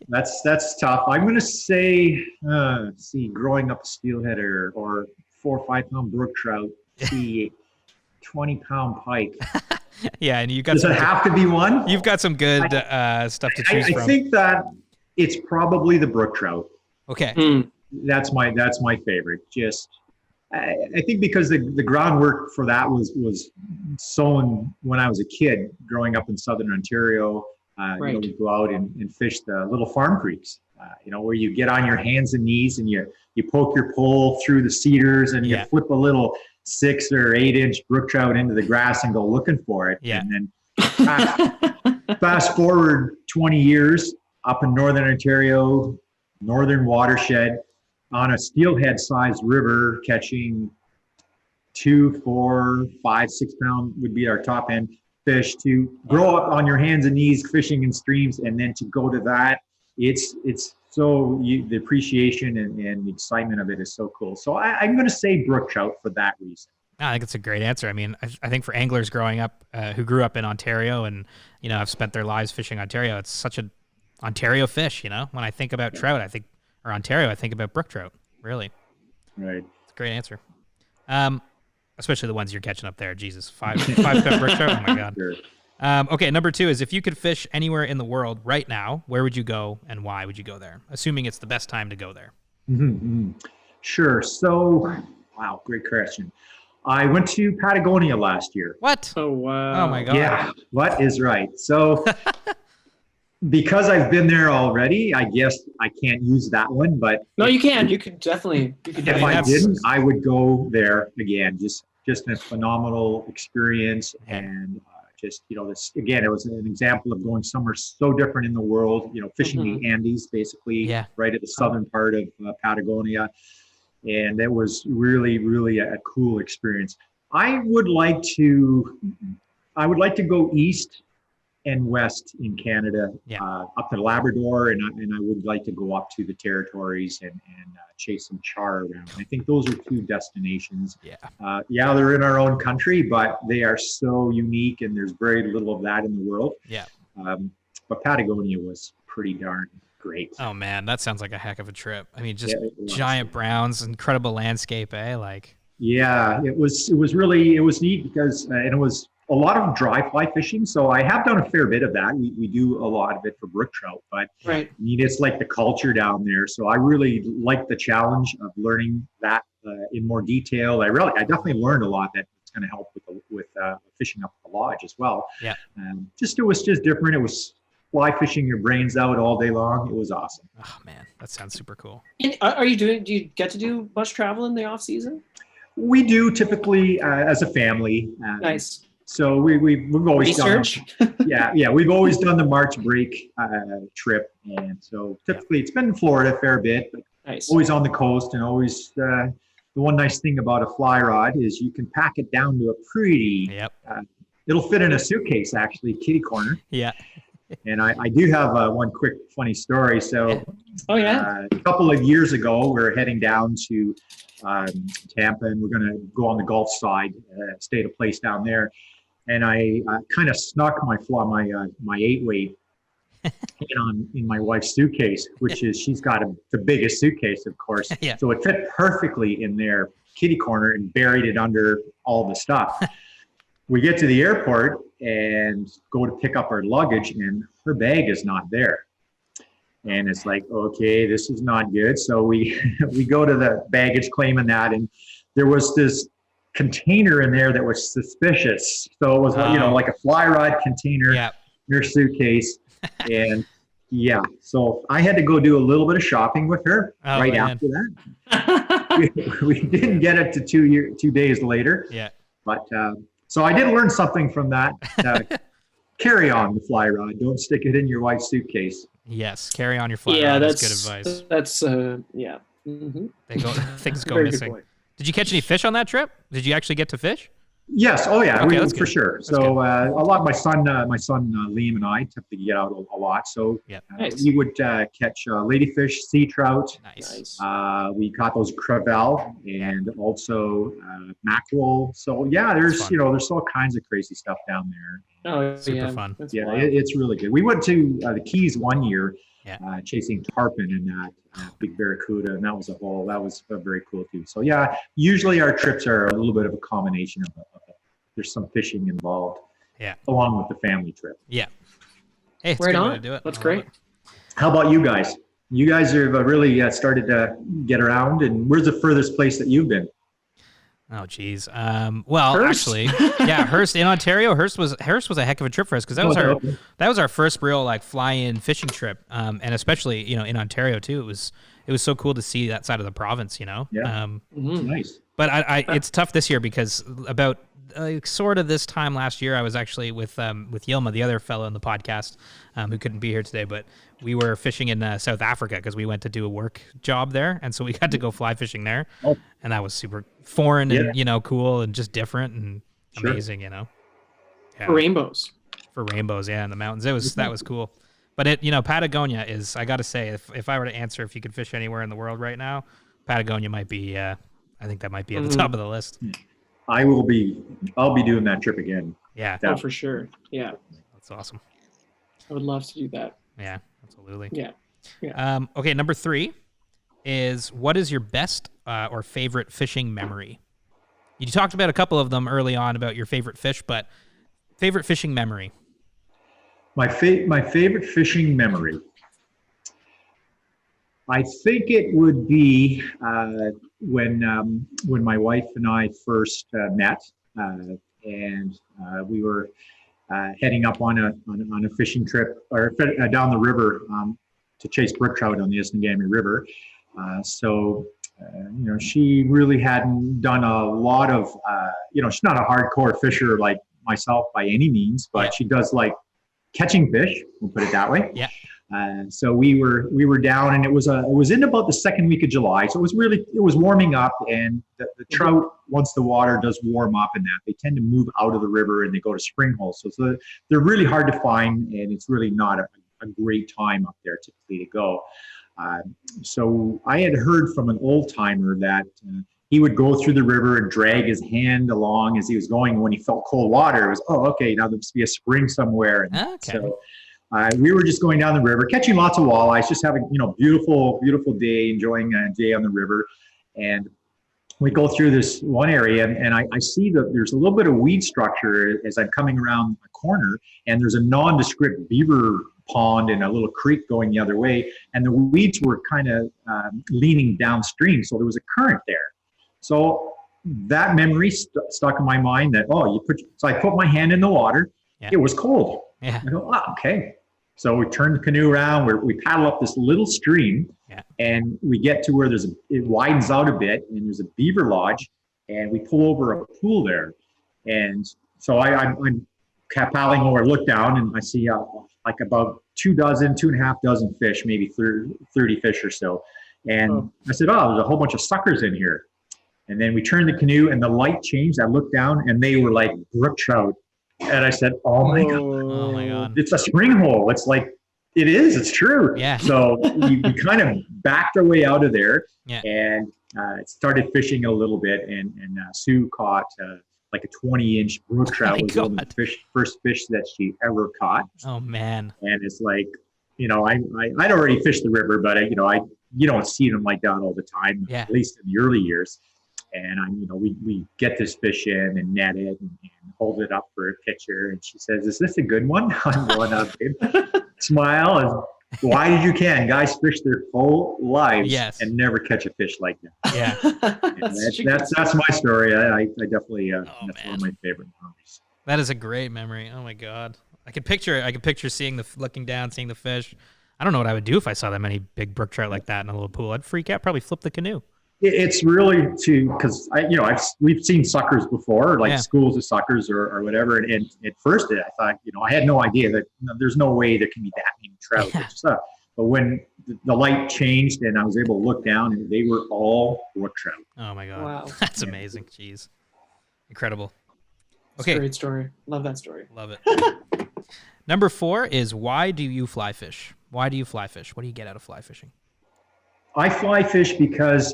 That's tough. I'm going to say, growing up a steelheader or 4 or 5 pound brook trout, 20-pound pike. Yeah, and you got. Does it have to be one? You've got some good stuff to choose from. I think that it's probably the brook trout. Okay. That's my favorite. Just, I think because the groundwork for that was sown when I was a kid, growing up in southern Ontario. We go out and fish the little farm creeks. Where you get on your hands and knees and you poke your pole through the cedars and you flip a little 6 or 8 inch brook trout into the grass and go looking for it. Yeah. And then fast forward 20 years up in northern Ontario, northern watershed, on a steelhead-sized river, catching 2, 4, 5, 6 pound would be our top end fish, to grow up on your hands and knees fishing in streams, and then to go to that, it's so the appreciation and the excitement of it is so cool. So I'm going to say brook trout for that reason. I think it's a great answer. I mean, I think for anglers growing up, who grew up in Ontario and have spent their lives fishing Ontario, it's such an Ontario fish. When I think about trout, or Ontario, I think about brook trout. Really, right? It's a great answer. Especially the ones you're catching up there. Jesus, 5 pound brook trout. Oh my god. Sure. Okay, number 2 is, if you could fish anywhere in the world right now, where would you go and why would you go there? Assuming it's the best time to go there. Mm-hmm. Sure. So, wow, great question. I went to Patagonia last year. What? Oh, wow. Oh my god. Yeah, what is right? So, because I've been there already, I guess I can't use that one. But no, you can. You could definitely. If I didn't, I would go there again. Just a phenomenal experience, and this again. It was an example of going somewhere so different in the world. Fishing the Andes, basically, right at the southern part of Patagonia, and it was really, really a cool experience. I would like to go east and west in Canada, up to Labrador, and I would like to go up to the territories and chase some char around. I think those are 2 destinations. They're in our own country, but they are so unique, and there's very little of that in the world. But Patagonia was pretty darn great. Oh man, that sounds like a heck of a trip. I mean, just giant browns, incredible landscape, like. Yeah, it was neat because and it was a lot of dry fly fishing. So I have done a fair bit of that. We do a lot of it for brook trout, but I mean, it's like the culture down there. So I really like the challenge of learning that in more detail. I definitely learned a lot that's going to help with fishing up the lodge as well. Yeah. It was just different. It was fly fishing your brains out all day long. It was awesome. Oh man, that sounds super cool. And do you get to do much travel in the off season? We do typically as a family. Nice. So we've always research. We've always done the March break trip, and so typically it's been in Florida a fair bit, but always on the coast, and always the one nice thing about a fly rod is you can pack it down to a pretty. It'll fit in a suitcase, actually, kitty corner. Yeah. And I do have one quick funny story. So, a couple of years ago, we're heading down to Tampa, and we're going to go on the Gulf side, stay at a place down there. And I kind of snuck my 8-weight in my wife's suitcase, which is, she's got the biggest suitcase, of course. So it fit perfectly in their kitty corner and buried it under all the stuff. We get to the airport and go to pick up our luggage, and her bag is not there. And it's like, okay, this is not good. So we go to the baggage claim and that, and there was this container in there that was suspicious. So it was like a fly rod container in her suitcase. And so I had to go do a little bit of shopping with her after that. we didn't get it to 2 days later. But so I did learn something from that. Carry on the fly rod. Don't stick it in your wife's suitcase. Yes, carry on your fly rod. That's good advice. That's Mm-hmm. Things go missing. Did you catch any fish on that trip? Did you actually get to fish? Yes. Oh, yeah. Okay, For sure. So a lot. My son Liam and I typically get out a lot. So Nice. we would catch ladyfish, sea trout. Nice. We caught those crevalle and also mackerel. So yeah, there's all kinds of crazy stuff down there. Oh, Super fun. That's Yeah, wild. it's really good. We went to the Keys one year, Yeah. chasing tarpon and that big barracuda, and that was very cool too. So yeah, usually our trips are a little bit of a combination of there's some fishing involved, along with the family trip. Yeah. Hey, it's Right a good way on. to do it. That's great. How about you guys? You guys have really started to get around, and where's the furthest place that you've been? Oh, geez. Well, Hearst? actually, Hearst in Ontario. Hearst was a heck of a trip for us because that was our first real like fly-in fishing trip, and especially in Ontario too. It was so cool to see that side of the province. Yeah. Nice. But it's tough this year because about sort of this time last year, I was actually with Yilma, the other fellow in the podcast, who couldn't be here today, but we were fishing in South Africa because we went to do a work job there, and so we got to go fly fishing there, and that was super foreign and cool and just different and amazing, For rainbows. For rainbows, in the mountains. That was cool. But Patagonia is, I got to say, if I were to answer if you could fish anywhere in the world right now, Patagonia might be. I think that might be at the top of the list. I'll be doing that trip again. Yeah. Oh, for sure. Yeah. That's awesome. I would love to do that. Yeah, absolutely. Yeah. Okay, number 3 is, what is your best or favorite fishing memory? You talked about a couple of them early on about your favorite fish, but favorite fishing memory. My favorite fishing memory, I think it would be when my wife and I first met, and we were heading up on a fishing trip or down the river to chase brook trout on the Esnagami River. She really hadn't done a lot of, she's not a hardcore fisher like myself by any means, but she does like catching fish. We'll put it that way. Yeah. So we were down, and it was in about the second week of July. So it was warming up, and the trout, once the water does warm up and that, they tend to move out of the river and they go to spring holes. So they're really hard to find, and it's really not a great time up there typically to go. So I had heard from an old timer that he would go through the river and drag his hand along as he was going. When he felt cold water, it was, okay, now there must be a spring somewhere. And okay. So we were just going down the river, catching lots of walleyes, just having, beautiful, beautiful day, enjoying a day on the river. And we go through this one area, and I see that there's a little bit of weed structure as I'm coming around a corner, and there's a nondescript beaver pond and a little creek going the other way, and the weeds were kind of leaning downstream, so there was a current there. So that memory stuck in my mind that, so I put my hand in the water. Yeah. It was cold. Yeah. I go, okay. So we turn the canoe around, we paddle up this little stream, and we get to where it widens out a bit, and there's a beaver lodge, and we pull over a pool there. And so I'm paddling over, look down, and I see like about 2.5 dozen fish, maybe 30 fish or so. And I said, there's a whole bunch of suckers in here. And then we turned the canoe, and the light changed. I looked down, and they were like brook trout. And I said, oh my God, it's a spring hole. It's like, it's true. Yeah. So we kind of backed our way out of there, and started fishing a little bit. And Sue caught like a 20-inch brook trout. Was one of the first fish that she ever caught. Oh man. And it's like, I'd already fished the river, but you don't see them like that all the time, at least in the early years. And we get this fish in and net it and hold it up for a picture. And she says, "Is this a good one?" I'm going up, smile, and why did you can? Guys fish their whole lives and never catch a fish like that. Yeah, that's my story. I definitely that's one of my favorite memories. That is a great memory. Oh my God, I could picture looking down, seeing the fish. I don't know what I would do if I saw that many big brook trout like that in a little pool. I'd freak out, probably flip the canoe. It's really because we've seen suckers before, like schools of suckers or whatever. And at first, I thought, I had no idea that there's no way there can be that many trout. Yeah. But when the light changed and I was able to look down, and they were all brook trout. Oh my God! Wow, that's amazing. Jeez, incredible. It's a great story. Love that story. Love it. Number 4 is, why do you fly fish? Why do you fly fish? What do you get out of fly fishing? I fly fish because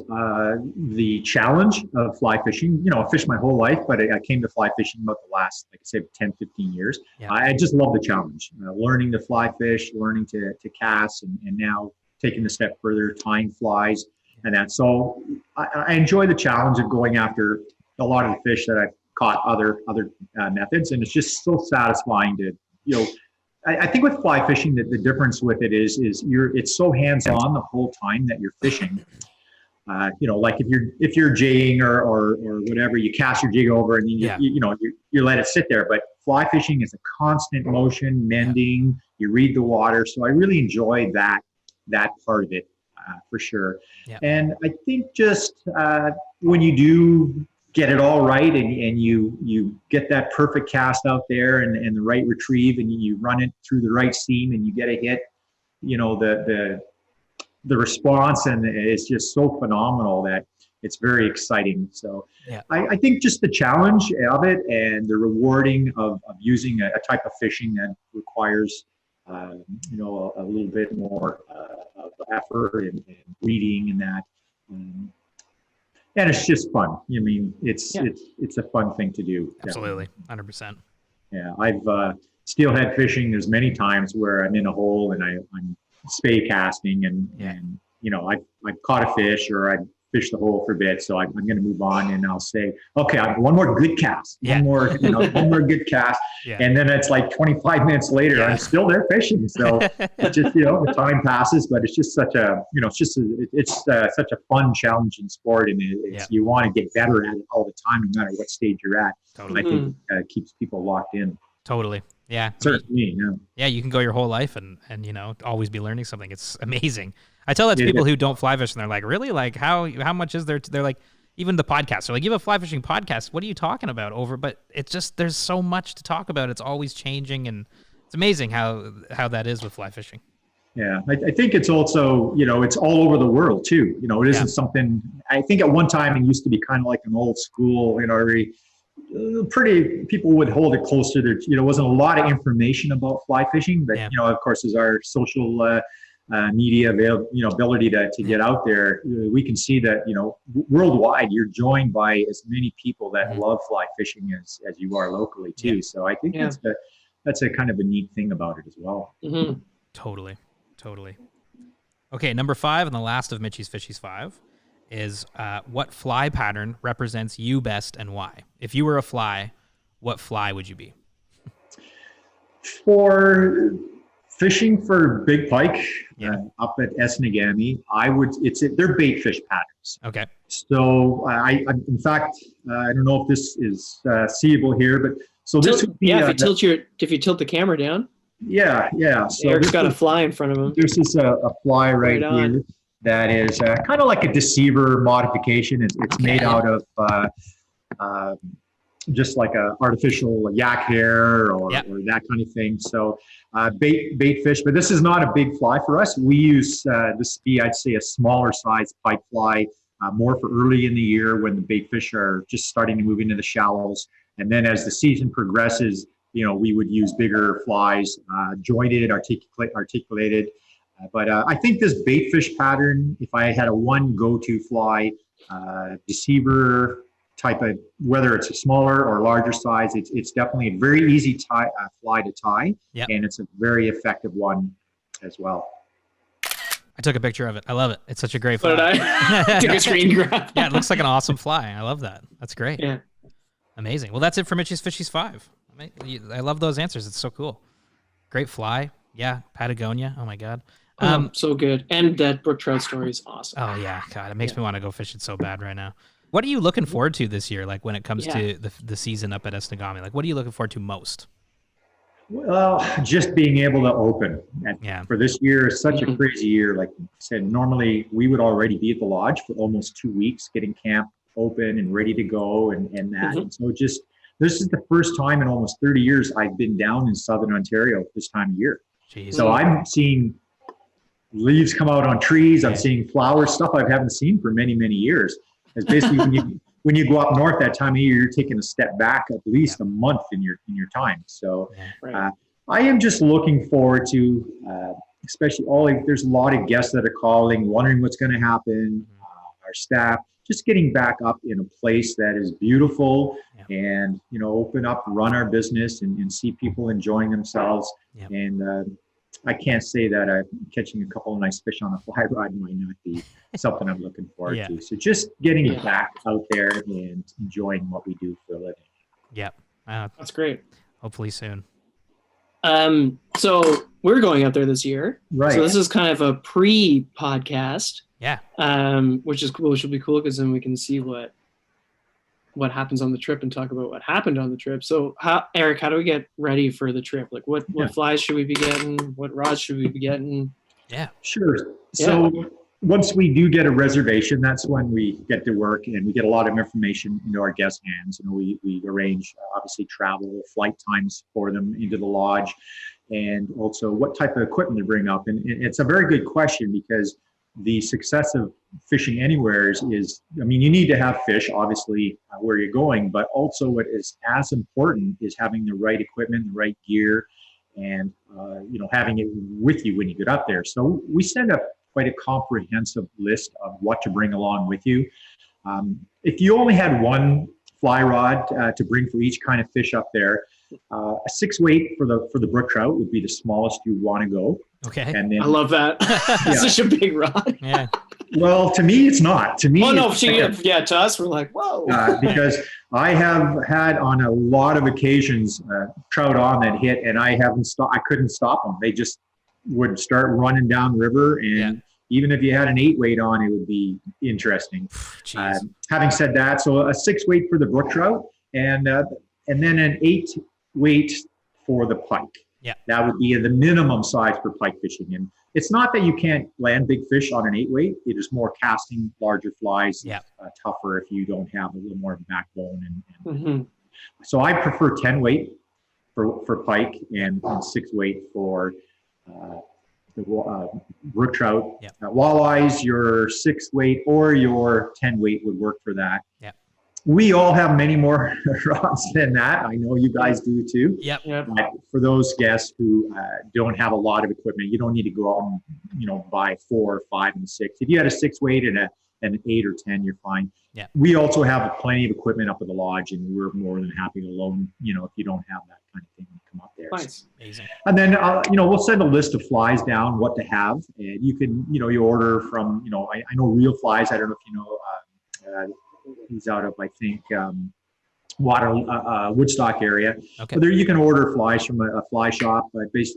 the challenge of fly fishing, I fished my whole life, but I came to fly fishing about the last, like I say, 10, 15 years. Yeah. I just love the challenge, learning to fly fish, learning to cast, and now taking the step further, tying flies and that. So I enjoy the challenge of going after a lot of the fish that I've caught other methods. And it's just so satisfying to, I think with fly fishing, that the difference with it is it's so hands-on the whole time that you're fishing. Like if you're jigging or whatever, you cast your jig over and then you let it sit there. But fly fishing is a constant motion, mending. You read the water, so I really enjoy that part of it for sure. Yeah. And I think just when you do get it all right and you get that perfect cast out there and the right retrieve, and you run it through the right seam and you get a hit, the response and it's just so phenomenal that it's very exciting. So yeah. I think just the challenge of it and the rewarding of using a type of fishing that requires a little bit more of effort and reading and that. And it's just fun. I mean, it's a fun thing to do. Absolutely, 100%. Yeah, I've steelhead fishing. There's many times where I'm in a hole and I'm spey casting and I've caught a fish or I fished the hole for a bit, so I'm going to move on and I'll say, okay, one more good cast, one more good cast, and then it's like 25 minutes later, I'm still there fishing. So it's just the time passes, but it's just such a such a fun, challenging sport, and you want to get better at it all the time, no matter what stage you're at. Totally. I think it keeps people locked in. Totally. Yeah. Certainly. Yeah, you can go your whole life and always be learning something. It's amazing. I tell that to people who don't fly fish, and they're like, really? Like, how much is there? They're like, even the podcast. They're like, you have a fly fishing podcast. What are you talking about But it's just, there's so much to talk about. It's always changing, and it's amazing how that is with fly fishing. Yeah, I think it's also, it's all over the world too. It isn't something, I think at one time it used to be kind of like an old school, pretty, people would hold it close to their, wasn't a lot of information about fly fishing, but of course, as our social media ability to get out there, we can see that worldwide you're joined by as many people that love fly fishing as you are locally too. So I think that's a kind of a neat thing about it as well. Mm-hmm. Totally. Okay, number 5 and the last of Mitchie's Fishies 5 is what fly pattern represents you best and why? If you were a fly, what fly would you be? For fishing for big pike up at Esnagami, they're bait fish patterns. Okay. So in fact, I don't know if this is seeable here, but so this would be if you tilt the camera down. Yeah. So Eric's got a fly in front of him. This is a fly right here that is kind of like a deceiver modification. It's made out of just like a artificial yak hair or that kind of thing. So bait fish, but this is not a big fly for us. We use this to be, I'd say, a smaller size pipe fly, more for early in the year when the bait fish are just starting to move into the shallows. And then as the season progresses, we would use bigger flies, jointed, articulated. But I think this bait fish pattern, if I had a one go-to fly, deceiver type of, whether it's a smaller or larger size, it's definitely a very easy fly to tie, and it's a very effective one as well. I took a picture of it. I love it. It's such a great fly. So did I? Took a screen grab. Yeah, it looks like an awesome fly. I love that. That's great. Yeah. Amazing. Well, that's it for Mitchie's Fishies 5. I love those answers. It's so cool. Great fly. Yeah, Patagonia. Oh my God. So good. And that Brook Trout story is awesome. Oh yeah, God, it makes me want to go fish it so bad right now. What are you looking forward to this year? Like when it comes to the season up at Esnagami, like what are you looking forward to most? Well, just being able to open. And for this year, such a crazy year. Like I said, normally we would already be at the lodge for almost 2 weeks, getting camp open and ready to go and that. And so this is the first time in almost 30 years I've been down in Southern Ontario this time of year. Jeez. So I'm seeing leaves come out on trees. I'm seeing flowers, stuff I haven't seen for many, many years. It's basically when you go up north that time of year, you're taking a step back at least a month in your time. So I am just looking forward to, especially there's a lot of guests that are calling, wondering what's going to happen. Our staff just getting back up in a place that is beautiful and, open up, run our business and see people enjoying themselves. And I can't say that catching a couple of nice fish on a fly rod might not be something I'm looking forward to. So just getting back out there and enjoying what we do for a living. Yep. That's great. Hopefully soon. So we're going out there this year. Right. So this is kind of a pre-podcast. Yeah. Which is cool. Which will be cool because then we can see what happens on the trip and talk about what happened on the trip. So Eric, how do we get ready for the trip? Like what flies should we be getting? What rods should we be getting? Yeah. Sure. So once we do get a reservation, that's when we get to work and we get a lot of information into our guest hands. We arrange obviously travel, flight times for them into the lodge, and also what type of equipment to bring up. And it's a very good question because the success of fishing anywhere is, you need to have fish, obviously, where you're going, but also what is as important is having the right equipment, the right gear, and, having it with you when you get up there. So we send up quite a comprehensive list of what to bring along with you. If you only had one fly rod to bring for each kind of fish up there, a 6 weight for the brook trout would be the smallest you want to go. Okay. And then, I love that. It's such a big rod. Yeah. Well, to me, it's not. To me, to us, we're like, whoa. Because I have had on a lot of occasions trout on that hit, and I couldn't stop them. They just would start running down river, and even if you had an 8-weight on, it would be interesting. Having said that, so a 6-weight for the brook trout, and then an 8-weight for the pike. Yeah, that would be the minimum size for pike fishing. And it's not that you can't land big fish on an 8-weight. It is more casting larger flies. Tougher if you don't have a little more backbone. And so I prefer 10-weight for pike and 6-weight for the brook trout. Walleyes, your 6-weight or your 10-weight would work for that. We all have many more rods than that. I know you guys do too. But for those guests who don't have a lot of equipment, you don't need to go out and buy 4 or 5 and 6. If you had a 6-weight and an 8 or 10, you're fine. We also have plenty of equipment up at the lodge, and we're more than happy to loan. If you don't have that kind of thing, come up there. Nice. Amazing. And then we'll send a list of flies down, what to have, and you can you order from I know Real Flies. I don't know if you know. He's out of, I think, Woodstock area. Okay. But there you can order flies from a fly shop,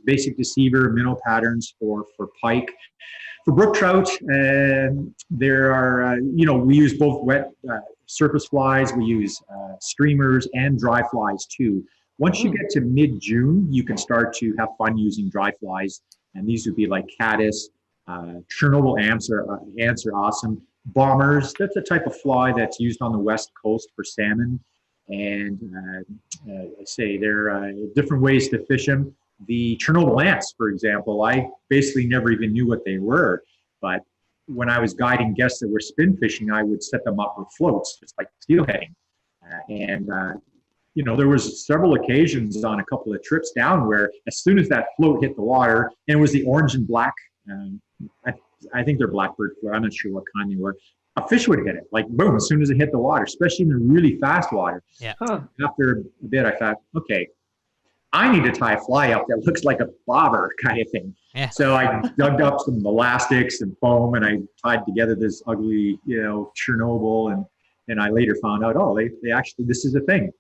basic deceiver, minnow patterns for pike. For brook trout, there are, we use both wet surface flies. We use streamers and dry flies too. Once you get to mid-June, you can start to have fun using dry flies. And these would be like caddis, Chernobyl ants are awesome. Bombers, that's the type of fly that's used on the west coast for salmon. And I say there are different ways to fish them. The Chernobyl ants, for example, I basically never even knew what they were. But when I was guiding guests that were spin fishing, I would set them up with floats, just like steelheading. There was several occasions on a couple of trips down where as soon as that float hit the water, and it was the orange and black, I think they're blackbird float. I'm not sure what kind they were. A fish would hit it, like boom, as soon as it hit the water, especially in the really fast water. After a bit, I thought, okay, I need to tie a fly up that looks like a bobber kind of thing. So I dug up some elastics and foam, and I tied together this ugly, Chernobyl, and I later found out, they actually, this is a thing.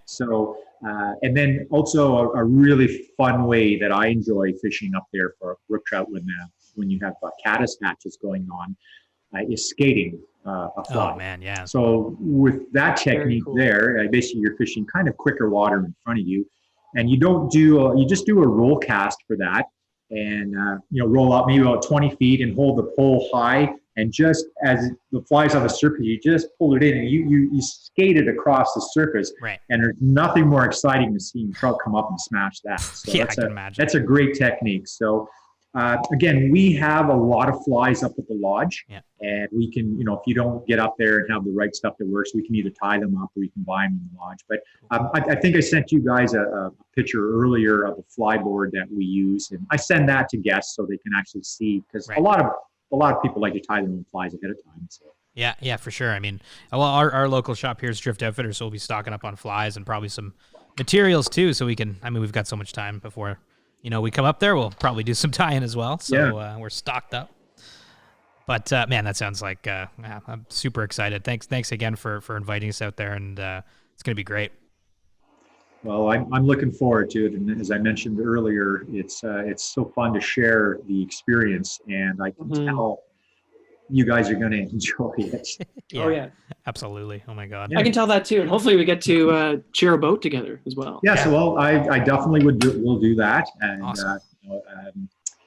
So, and then also a really fun way that I enjoy fishing up there for brook trout when you have caddis hatches going on is skating a fly. Oh man, yeah. So with that technique there, basically you're fishing kind of quicker water in front of you, and you just do a roll cast for that, and roll out maybe about 20 feet and hold the pole high, and just as the fly's on the surface, you just pull it in and you skate it across the surface. Right. And there's nothing more exciting than seeing trout come up and smash that. So I can imagine. That's a great technique. So Again, we have a lot of flies up at the lodge, Yeah. and we can, if you don't get up there and have the right stuff that works, we can either tie them up or you can buy them in the lodge. But I think I sent you guys a picture earlier of a fly board that we use, and I send that to guests so they can actually see, because a lot of people like to tie their own flies ahead of time. So. Yeah, for sure. I mean, well, our local shop here is Drift Outfitters, so we'll be stocking up on flies and probably some materials too, so we can. I mean, we've got so much time before we come up there. We'll probably do some tying as well. So we're stocked up. But man, that sounds like I'm super excited. Thanks again for inviting us out there, and it's gonna be great. Well, I'm looking forward to it, and as I mentioned earlier, it's so fun to share the experience, and I can tell you guys are going to enjoy it. Oh yeah, absolutely. Oh my God, I can tell that too, and hopefully we get to share a boat together as well. Yeah. So well, I definitely will do that, and awesome.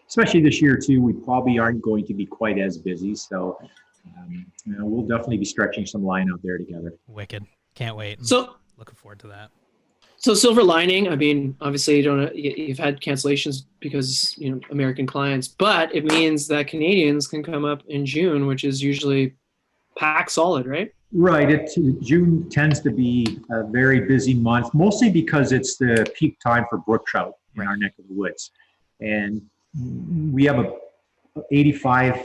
Especially this year too, we probably aren't going to be quite as busy, so we'll definitely be stretching some line out there together. Wicked, can't wait. So looking forward to that. So silver lining, I mean, obviously you've had cancellations because, American clients, but it means that Canadians can come up in June, which is usually packed solid, right? Right. June tends to be a very busy month, mostly because it's the peak time for brook trout in our neck of the woods. And we have a 85%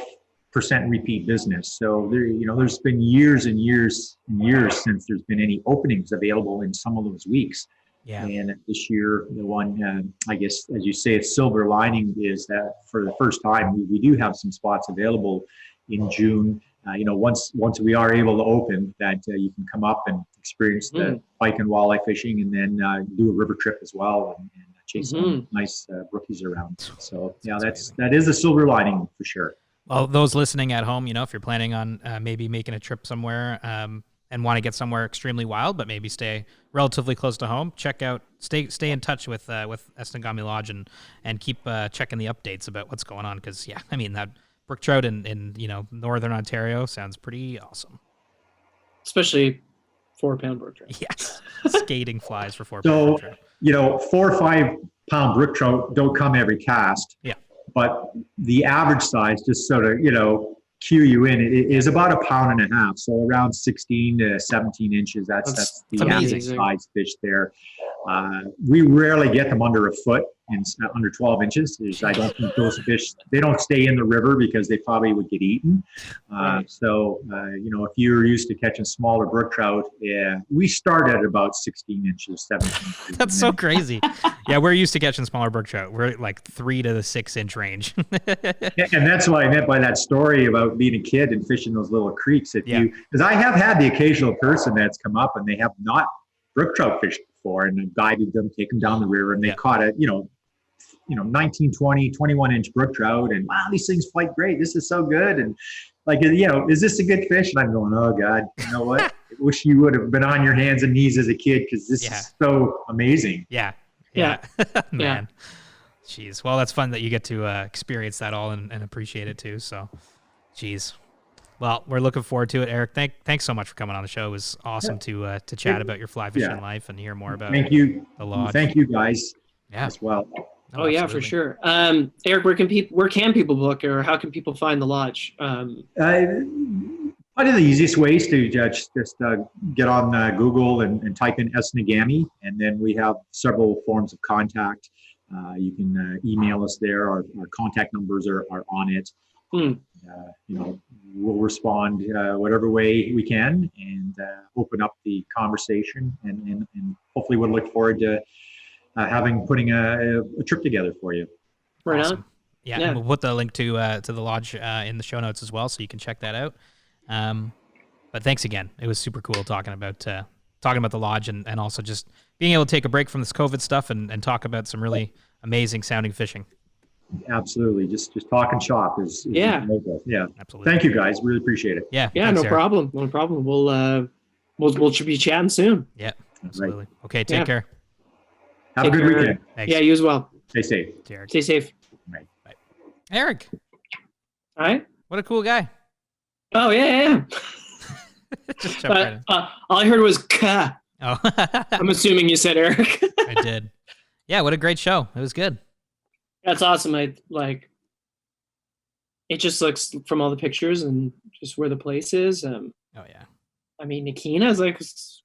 repeat business. So there's been years and years and years since there's been any openings available in some of those weeks. Yeah. And this year, the one, I guess, as you say, a silver lining is that for the first time, we do have some spots available in June. Once we are able to open, that you can come up and experience the pike and walleye fishing, and then do a river trip as well and chase some nice brookies around. So yeah, that is a silver lining for sure. Well, those listening at home, if you're planning on maybe making a trip somewhere and want to get somewhere extremely wild, but maybe stay relatively close to home, stay in touch with Esnagami Lodge and keep checking the updates about what's going on. Because I mean, that brook trout in northern Ontario sounds pretty awesome. Especially 4-pound brook trout. Yes, skating flies for 4-pound brook trout. 4 or 5 pound brook trout don't come every cast. Yeah. But the average size, just sort of, cue you in, it is about 1.5 pounds. So around 16 to 17 inches. That's the average size fish there. We rarely get them under a foot and under 12 inches. I don't think those fish, they don't stay in the river because they probably would get eaten. So, if you're used to catching smaller brook trout, we start at about 16 inches, 17 inches. That's so crazy. Yeah, we're used to catching smaller brook trout. We're like 3 to the 6 inch range. And that's what I meant by that story about being a kid and fishing those little creeks. Because I have had the occasional person that's come up and they have not brook trout fished before, and I've guided them, take them down the river, and they caught a 19, 20, 21 inch brook trout, and wow, these things fight great. This is so good. And like, is this a good fish? And I'm going, oh God, you know what? I wish you would have been on your hands and knees as a kid, because this is so amazing. Yeah. Man. Jeez. Well, that's fun that you get to experience that all and appreciate it too. So, geez. Well, we're looking forward to it, Eric. Thanks so much for coming on the show. It was awesome to chat about your fly fishing life and hear more about the lodge. Thank you guys as well. Oh yeah, for sure. Eric, where can people book, or how can people find the lodge? One of the easiest ways to just get on Google and type in Esnagami, and then we have several forms of contact. You can email us there. Our contact numbers are on it. We'll respond whatever way we can and open up the conversation, and hopefully we'll look forward to putting a trip together for you. Right awesome. on. Yeah, and we'll put the link to the lodge in the show notes as well, so you can check that out. But thanks again. It was super cool talking about the lodge and also just being able to take a break from this COVID stuff and talk about some really amazing sounding fishing. Absolutely. Just talking shop is local. Yeah. Absolutely. Thank you guys. Really appreciate it. Yeah. Yeah. Thanks, No problem. No problem. We'll be chatting soon. Yeah. Absolutely. Right. Okay. Take care. Have a good weekend. Thanks. Yeah. You as well. Stay safe. Stay safe. Right. Bye. Eric. All right. What a cool guy. Oh yeah. Just jump right in. All I heard was "ka." Oh. I'm assuming you said Eric. I did. Yeah. What a great show. It was good. That's awesome. it just looks from all the pictures and just where the place is. Oh yeah. I mean, Nakina is like it's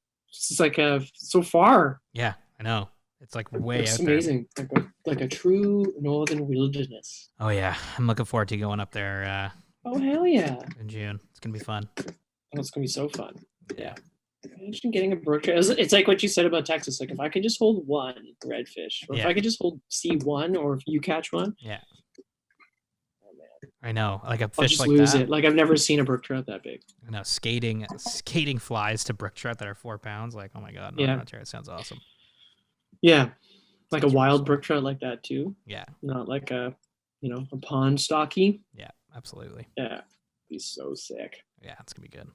like so far. Yeah, I know. It's like way it's out amazing. There. Like a true northern wilderness. Oh yeah, I'm looking forward to going up there. Oh hell yeah! In June, it's gonna be fun. Oh, it's gonna be so fun. Yeah. Imagine getting a brook trout. It's like what you said about Texas. Like if I could just hold one redfish, or if I could just see one, or if you catch one. Yeah. Oh man. I know, like a I'll fish just like lose that. it. Like I've never seen a brook trout that big. I know, skating flies to brook trout that are 4 pounds. Like, oh my god, no, it sounds awesome. Yeah, like a wild brook trout like that too. Yeah. Not like a pond stocky. Yeah, absolutely. Yeah, he's so sick. Yeah, it's gonna be good.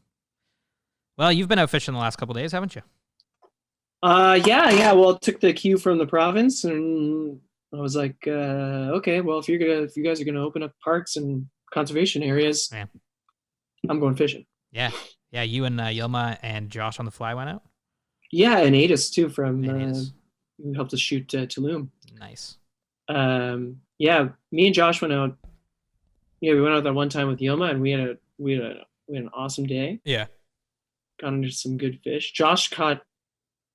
Well, you've been out fishing the last couple of days, haven't you? Yeah. Well, took the cue from the province, and I was like, okay, well, if you guys are gonna open up parks and conservation areas, I'm going fishing. Yeah. You and Yilma and Josh on the fly went out. Yeah, and Adis too from who helped us shoot Tulum. Nice. Yeah, me and Josh went out. Yeah, we went out that one time with Yilma, and we had an awesome day. Yeah. Got into some good fish. Josh caught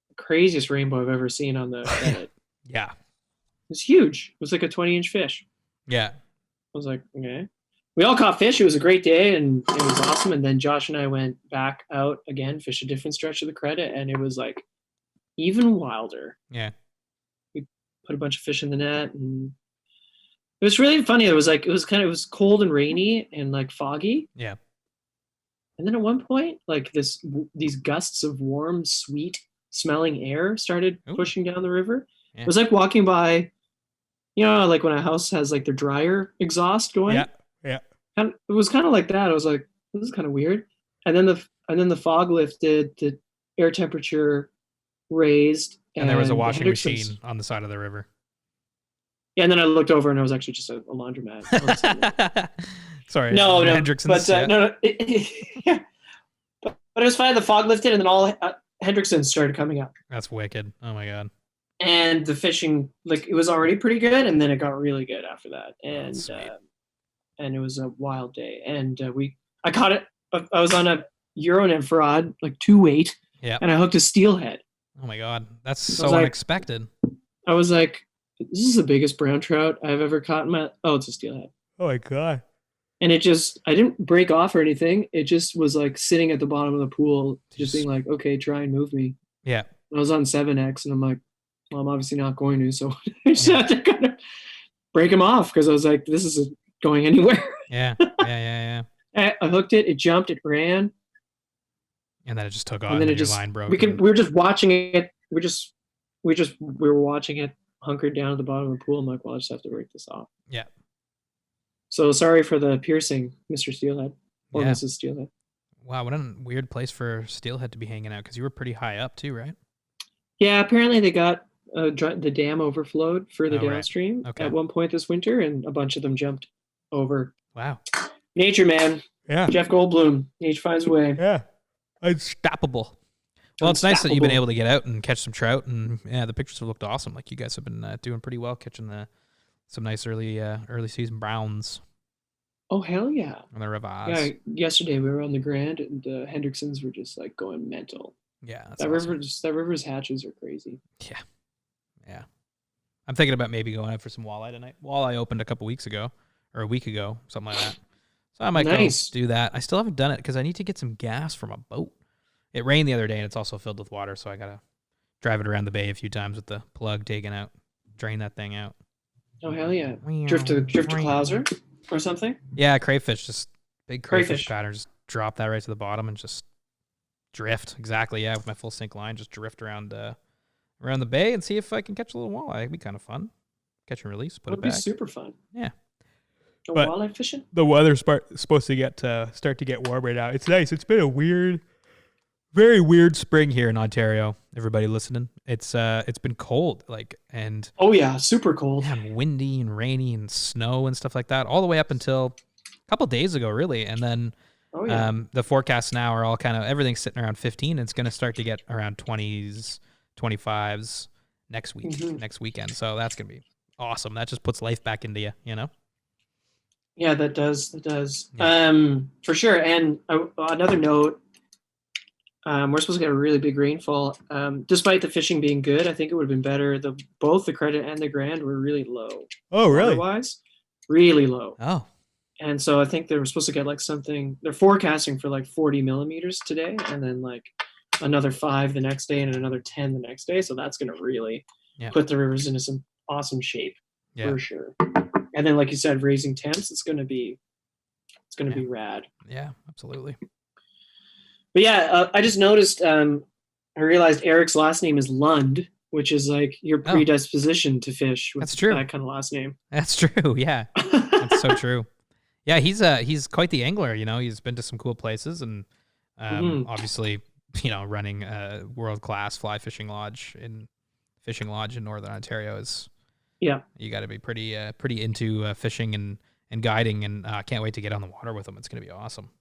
the craziest rainbow I've ever seen on the Reddit. Yeah. It was huge. It was like a 20-inch fish. Yeah. I was like, okay. We all caught fish. It was a great day, and it was awesome. And then Josh and I went back out again, fished a different stretch of the credit, and it was like even wilder. Yeah. We put a bunch of fish in the net, and it was really funny. It was cold and rainy and like foggy. Yeah. And then at one point, like these gusts of warm, sweet smelling air started pushing down the river. Yeah. It was like walking by, like when a house has like their dryer exhaust going. Yeah. Yeah. And it was kind of like that. I was like, this is kind of weird. And then the fog lifted, the air temperature raised, and there was a washing machine on the side of the river. Yeah, and then I looked over and it was actually just a laundromat. Sorry. No, Hendrickson's. But no. Yeah. But it was fine. The fog lifted, and then all Hendricksons started coming up. That's wicked. Oh my god. And the fishing, like, it was already pretty good, and then it got really good after that. And it was a wild day. And I caught it. I was on a Euro nymph rod, like 2-weight. Yeah. And I hooked a steelhead. Oh my god, that's so unexpected. I was like, this is the biggest brown trout I've ever caught in my. Oh, it's a steelhead. Oh my god. And I didn't break off or anything. It just was like sitting at the bottom of the pool, just being like, okay, try and move me. Yeah. And I was on 7X, and I'm like, well, I'm obviously not going to, so I just had to kind of break him off, because I was like, this isn't going anywhere. Yeah. I hooked it, it jumped, it ran. And then it just took off, and then your line broke. We were just watching it. We were watching it hunkered down at the bottom of the pool. I'm like, well, I just have to break this off. Yeah. So sorry for the piercing, Mr. Steelhead, or Mrs. Steelhead. Wow, what a weird place for steelhead to be hanging out, because you were pretty high up too, right? Yeah, apparently they got the dam overflowed further downstream at one point this winter, and a bunch of them jumped over. Wow. Nature, man. Yeah. Jeff Goldblum. Nature finds a way. Yeah. Unstoppable. Well, it's nice that you've been able to get out and catch some trout, and the pictures have looked awesome. Like, you guys have been doing pretty well, catching some nice early season browns. Oh hell yeah! On the Rivage. Yeah, yesterday we were on the Grand, and the Hendricksons were just like going mental. Yeah, that awesome. That river's hatches are crazy. Yeah. I'm thinking about maybe going out for some walleye tonight. Walleye opened a week ago, something like that. So I might go do that. I still haven't done it because I need to get some gas from a boat. It rained the other day, and it's also filled with water, so I gotta drive it around the bay a few times with the plug taken out, drain that thing out. Oh hell yeah! Drift to Clouser or something? Yeah, crayfish, just big crayfish pattern. Just drop that right to the bottom and just drift. Exactly, yeah, with my full sink line, just drift around the bay and see if I can catch a little walleye. It'd be kind of fun. Catch and release, put it back. It'd be super fun. Yeah. But walleye fishing? The weather's supposed to start to get warmer now. It's nice. It's been a very weird spring here in Ontario. Everybody listening, it's been cold, and oh yeah, super cold, and windy and rainy and snow and stuff like that, all the way up until a couple days ago, really. And then the forecasts now are all kind of everything's sitting around 15. And it's going to start to get around 20s, 25s next weekend. So that's going to be awesome. That just puts life back into you, you know. Yeah, that does. Yeah. For sure. And another note, we're supposed to get a really big rainfall. Despite the fishing being good, I think it would have been better. Both the Credit and the Grand were really low. Oh, really? Water-wise, really low. Oh. And so I think they were supposed to get like something. They're forecasting for like 40 millimeters today, and then like another 5 the next day, and another 10 the next day. So that's going to really put the rivers into some awesome shape for sure. And then, like you said, raising temps, it's going to be rad. Yeah, absolutely. But yeah, I just noticed. I realized Eric's last name is Lund, which is like your predisposition to fish. With That's true. That kind of last name. That's true. Yeah, that's so true. Yeah, he's quite the angler. You know, he's been to some cool places, and obviously, you know, running a world-class fishing lodge in Northern Ontario is. Yeah, you got to be pretty into fishing and guiding, and I can't wait to get on the water with him. It's gonna be awesome.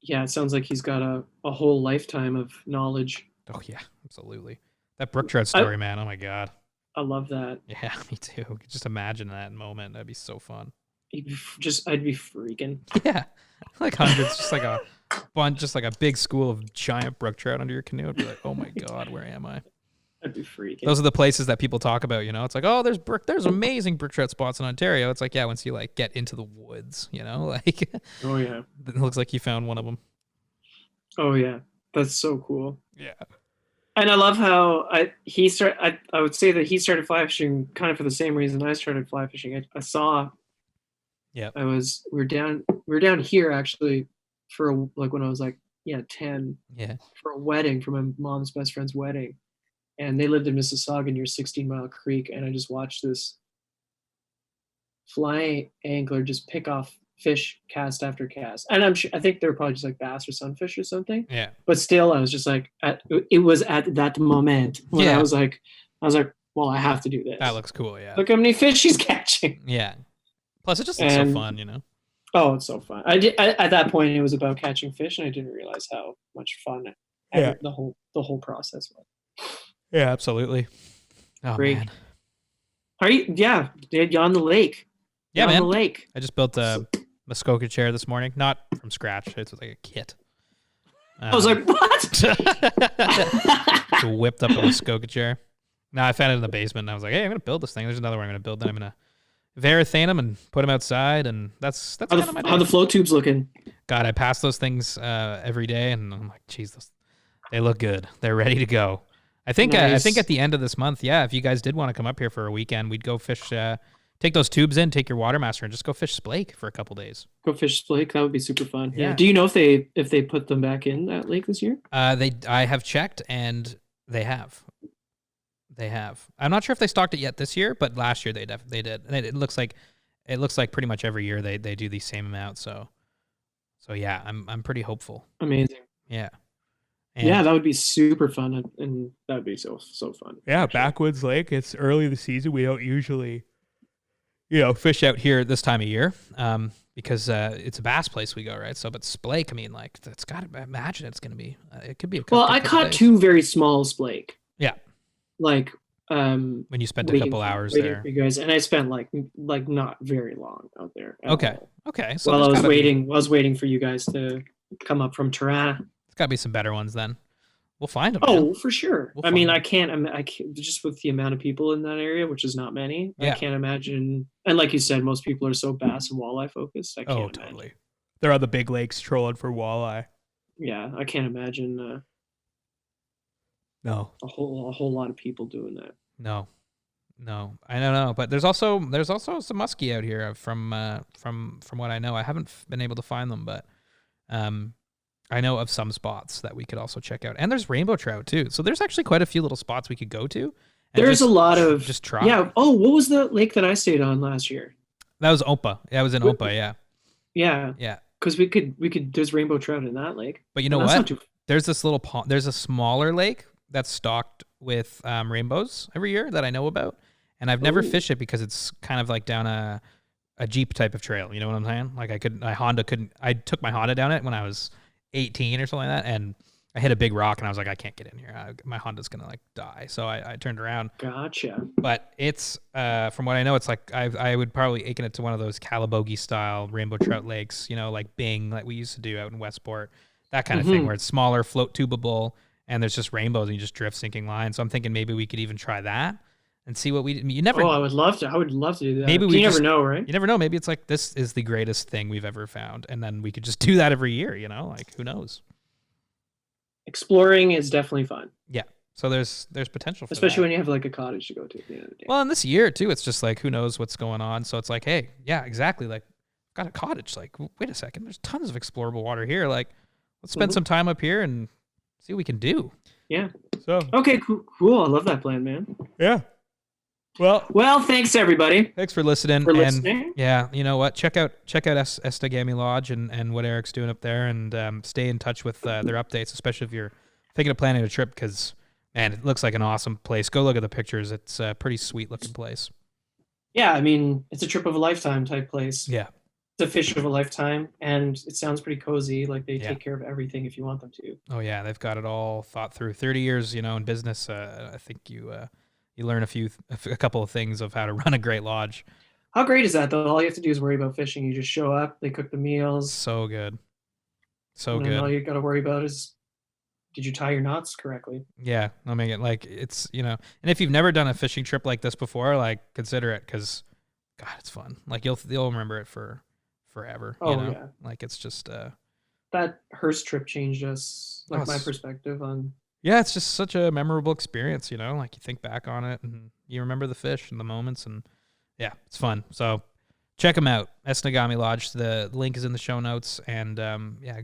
Yeah, it sounds like he's got a whole lifetime of knowledge. Oh yeah, absolutely. That Brook Trout story, man. Oh my God. I love that. Yeah, me too. Just imagine that moment. That'd be so fun. I'd be freaking. Yeah, like hundreds, just like a bunch, just like a big school of giant brook trout under your canoe. I'd be like, oh my God, where am I? I'd be freaking. Those are the places that people talk about, you know? It's like, oh, there's amazing brook trout spots in Ontario. It's like, yeah, once you like get into the woods, you know, like, oh yeah, it looks like you found one of them. Oh yeah, that's so cool. Yeah. And I love how I would say that he started fly fishing kind of for the same reason I started fly fishing. I saw. Yeah. We were down here actually for when I was like 10. Yeah. For a wedding, for my mom's best friend's wedding. And they lived in Mississauga near 16 Mile Creek, and I just watched this fly angler just pick off fish cast after cast. And I think they were probably just like bass or sunfish or something. Yeah. But still, I was just like, it was at that moment when I was like, well, I have to do this. That looks cool. Yeah. Look how many fish he's catching. Yeah. Plus, it just looks so fun, you know. Oh, it's so fun. At that point, it was about catching fish, and I didn't realize how much fun the whole process was. Yeah, absolutely. Oh, great. Man. Are you? Yeah, you're on the lake. Yeah, man. On the lake. I just built a Muskoka chair this morning, not from scratch. It's like a kit. I was like, what? Whipped up a Muskoka chair. No, I found it in the basement, and I was like, hey, I'm gonna build this thing. There's another one I'm gonna build. Then I'm gonna varathane them and put them outside, and that's how the flow tubes looking. God, I pass those things every day, and I'm like, Jesus, they look good. They're ready to go. I think nice. I think at the end of this month, if you guys did want to come up here for a weekend, we'd go fish. Take those tubes in, take your Watermaster, and just go fish Splake for a couple days. Go fish Splake. That would be super fun. Yeah. Do you know if they put them back in that lake this year? I have checked, and they have. They have. I'm not sure if they stocked it yet this year, but last year they did. And it looks like pretty much every year they do the same amount. So yeah, I'm pretty hopeful. Amazing. Yeah. And that would be super fun, and that would be so fun. Yeah, Backwoods Lake. It's early in the season. We don't usually, fish out here this time of year, because it's a bass place we go, right? So, but Splake, I mean, like, it's got to imagine it's going to be. It could be a couple. Well, I caught days. 2 very small Splake. Yeah. Like. When you spent a couple hours there, you guys, and I spent like not very long out there. Okay. So while I was waiting for you guys to come up from Tirana. It's got to be some better ones then. We'll find them. Oh, man. For sure. I mean, I can't just with the amount of people in that area, which is not many. I can't imagine. And like you said, most people are so bass and walleye focused. I can't totally. Imagine. They're on the big lakes trolling for walleye. Yeah, I can't imagine. No. A whole lot of people doing that. No, I don't know, but there's also some muskie out here from what I know. I haven't been able to find them, but I know of some spots that we could also check out, and there's rainbow trout too. So there's actually quite a few little spots we could go to. There's a lot of just try. Yeah. Oh, what was the lake that I stayed on last year? That was Opa. Yeah, I was in Opa. Yeah. Yeah. Yeah. Because we could. There's rainbow trout in that lake. But you know what? There's this little pond. There's a smaller lake that's stocked with rainbows every year that I know about, and I've never fished it because it's kind of like down a Jeep type of trail. You know what I'm saying? Like I took my Honda down it when I was 18 or something like that, and I hit a big rock and I was like, I can't get in here. My Honda's gonna like die. So I turned around. Gotcha. But it's from what I know, it's like I would probably akin it to one of those Calabogie style rainbow trout lakes, like Bing, like we used to do out in Westport, that kind of thing, where it's smaller, float tubable, and there's just rainbows and you just drift sinking lines. So I'm thinking maybe we could even try that and see what you never. Oh, I would love to. I would love to do that. Maybe you never know, right? You never know. Maybe it's like this is the greatest thing we've ever found, and then we could just do that every year. Like who knows. Exploring is definitely fun. Yeah. So there's potential for especially that. when you have like a cottage to go to at the end of the day. Well, and this year too, it's just like who knows what's going on. So it's like, hey, yeah, exactly. Like, got a cottage. Like, wait a second, there's tons of explorable water here. Like, let's spend some time up here and see what we can do. Yeah. So okay, cool. I love that plan, man. Yeah. Well, thanks everybody. Thanks for listening. Yeah, you know what? Check out Esnagami Lodge and what Eric's doing up there, and stay in touch with their updates, especially if you're thinking of planning a trip, because man, it looks like an awesome place. Go look at the pictures. It's a pretty sweet looking place. Yeah, I mean, it's a trip of a lifetime type place. Yeah. It's a fish of a lifetime, and it sounds pretty cozy. Like they take care of everything if you want them to. Oh yeah, they've got it all thought through. 30 years, in business. I think you learn a couple of things of how to run a great lodge. How great is that though? All you have to do is worry about fishing. You just show up, they cook the meals. So good. And all you got to worry about is, did you tie your knots correctly? Yeah, I mean, like it's and if you've never done a fishing trip like this before, like consider it, because God, it's fun. Like you'll remember it for forever. Oh yeah, like it's just that Hearst trip changed us, like my perspective on. Yeah, it's just such a memorable experience, like you think back on it and you remember the fish and the moments, and yeah, it's fun. So check them out, Esnagami Lodge. The link is in the show notes, and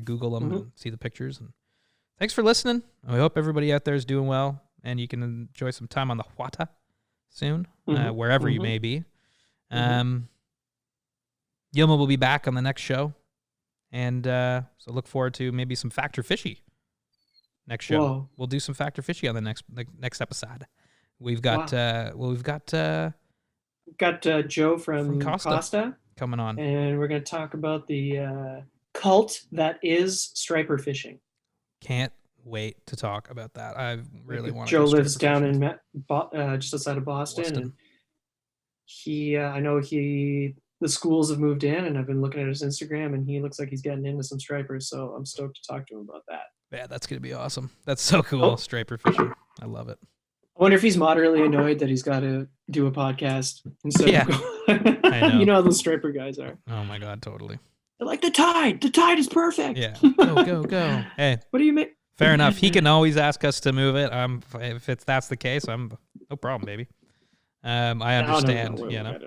Google them and see the pictures. And thanks for listening. I hope everybody out there is doing well, and you can enjoy some time on the Huata soon, wherever you may be. Yilma will be back on the next show, and so look forward to maybe some Factor Fishy. Next show, we'll do some Factor Fishy on the next episode. We've got Joe from Costa coming on, and we're going to talk about the cult that is striper fishing. Can't wait to talk about that. I really want. Joe lives down in just outside of Boston. And I know the schools have moved in, and I've been looking at his Instagram, and he looks like he's getting into some stripers. So I'm stoked to talk to him about that. Yeah, that's going to be awesome. That's so cool. Striper fishing. I love it. I wonder if he's moderately annoyed that he's got to do a podcast instead of I know. You know how those striper guys are. Oh my God, totally. They're like, the tide is perfect. Yeah. Go. Hey. What do you mean? Fair enough. He can always ask us to move it. If that's the case, I'm no problem, baby. I understand, No.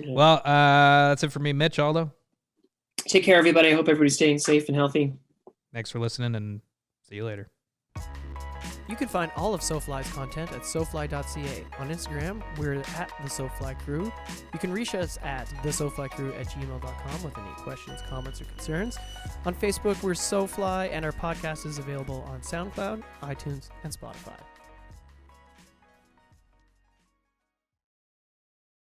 Well, that's it for me, Mitch, Aldo. Take care, everybody. I hope everybody's staying safe and healthy. Thanks for listening, and see you later. You can find all of SoFly's content at SoFly.ca. On Instagram, we're at the SoFly Crew. You can reach us at thesoflycrew@gmail.com with any questions, comments, or concerns. On Facebook, we're SoFly, and our podcast is available on SoundCloud, iTunes, and Spotify.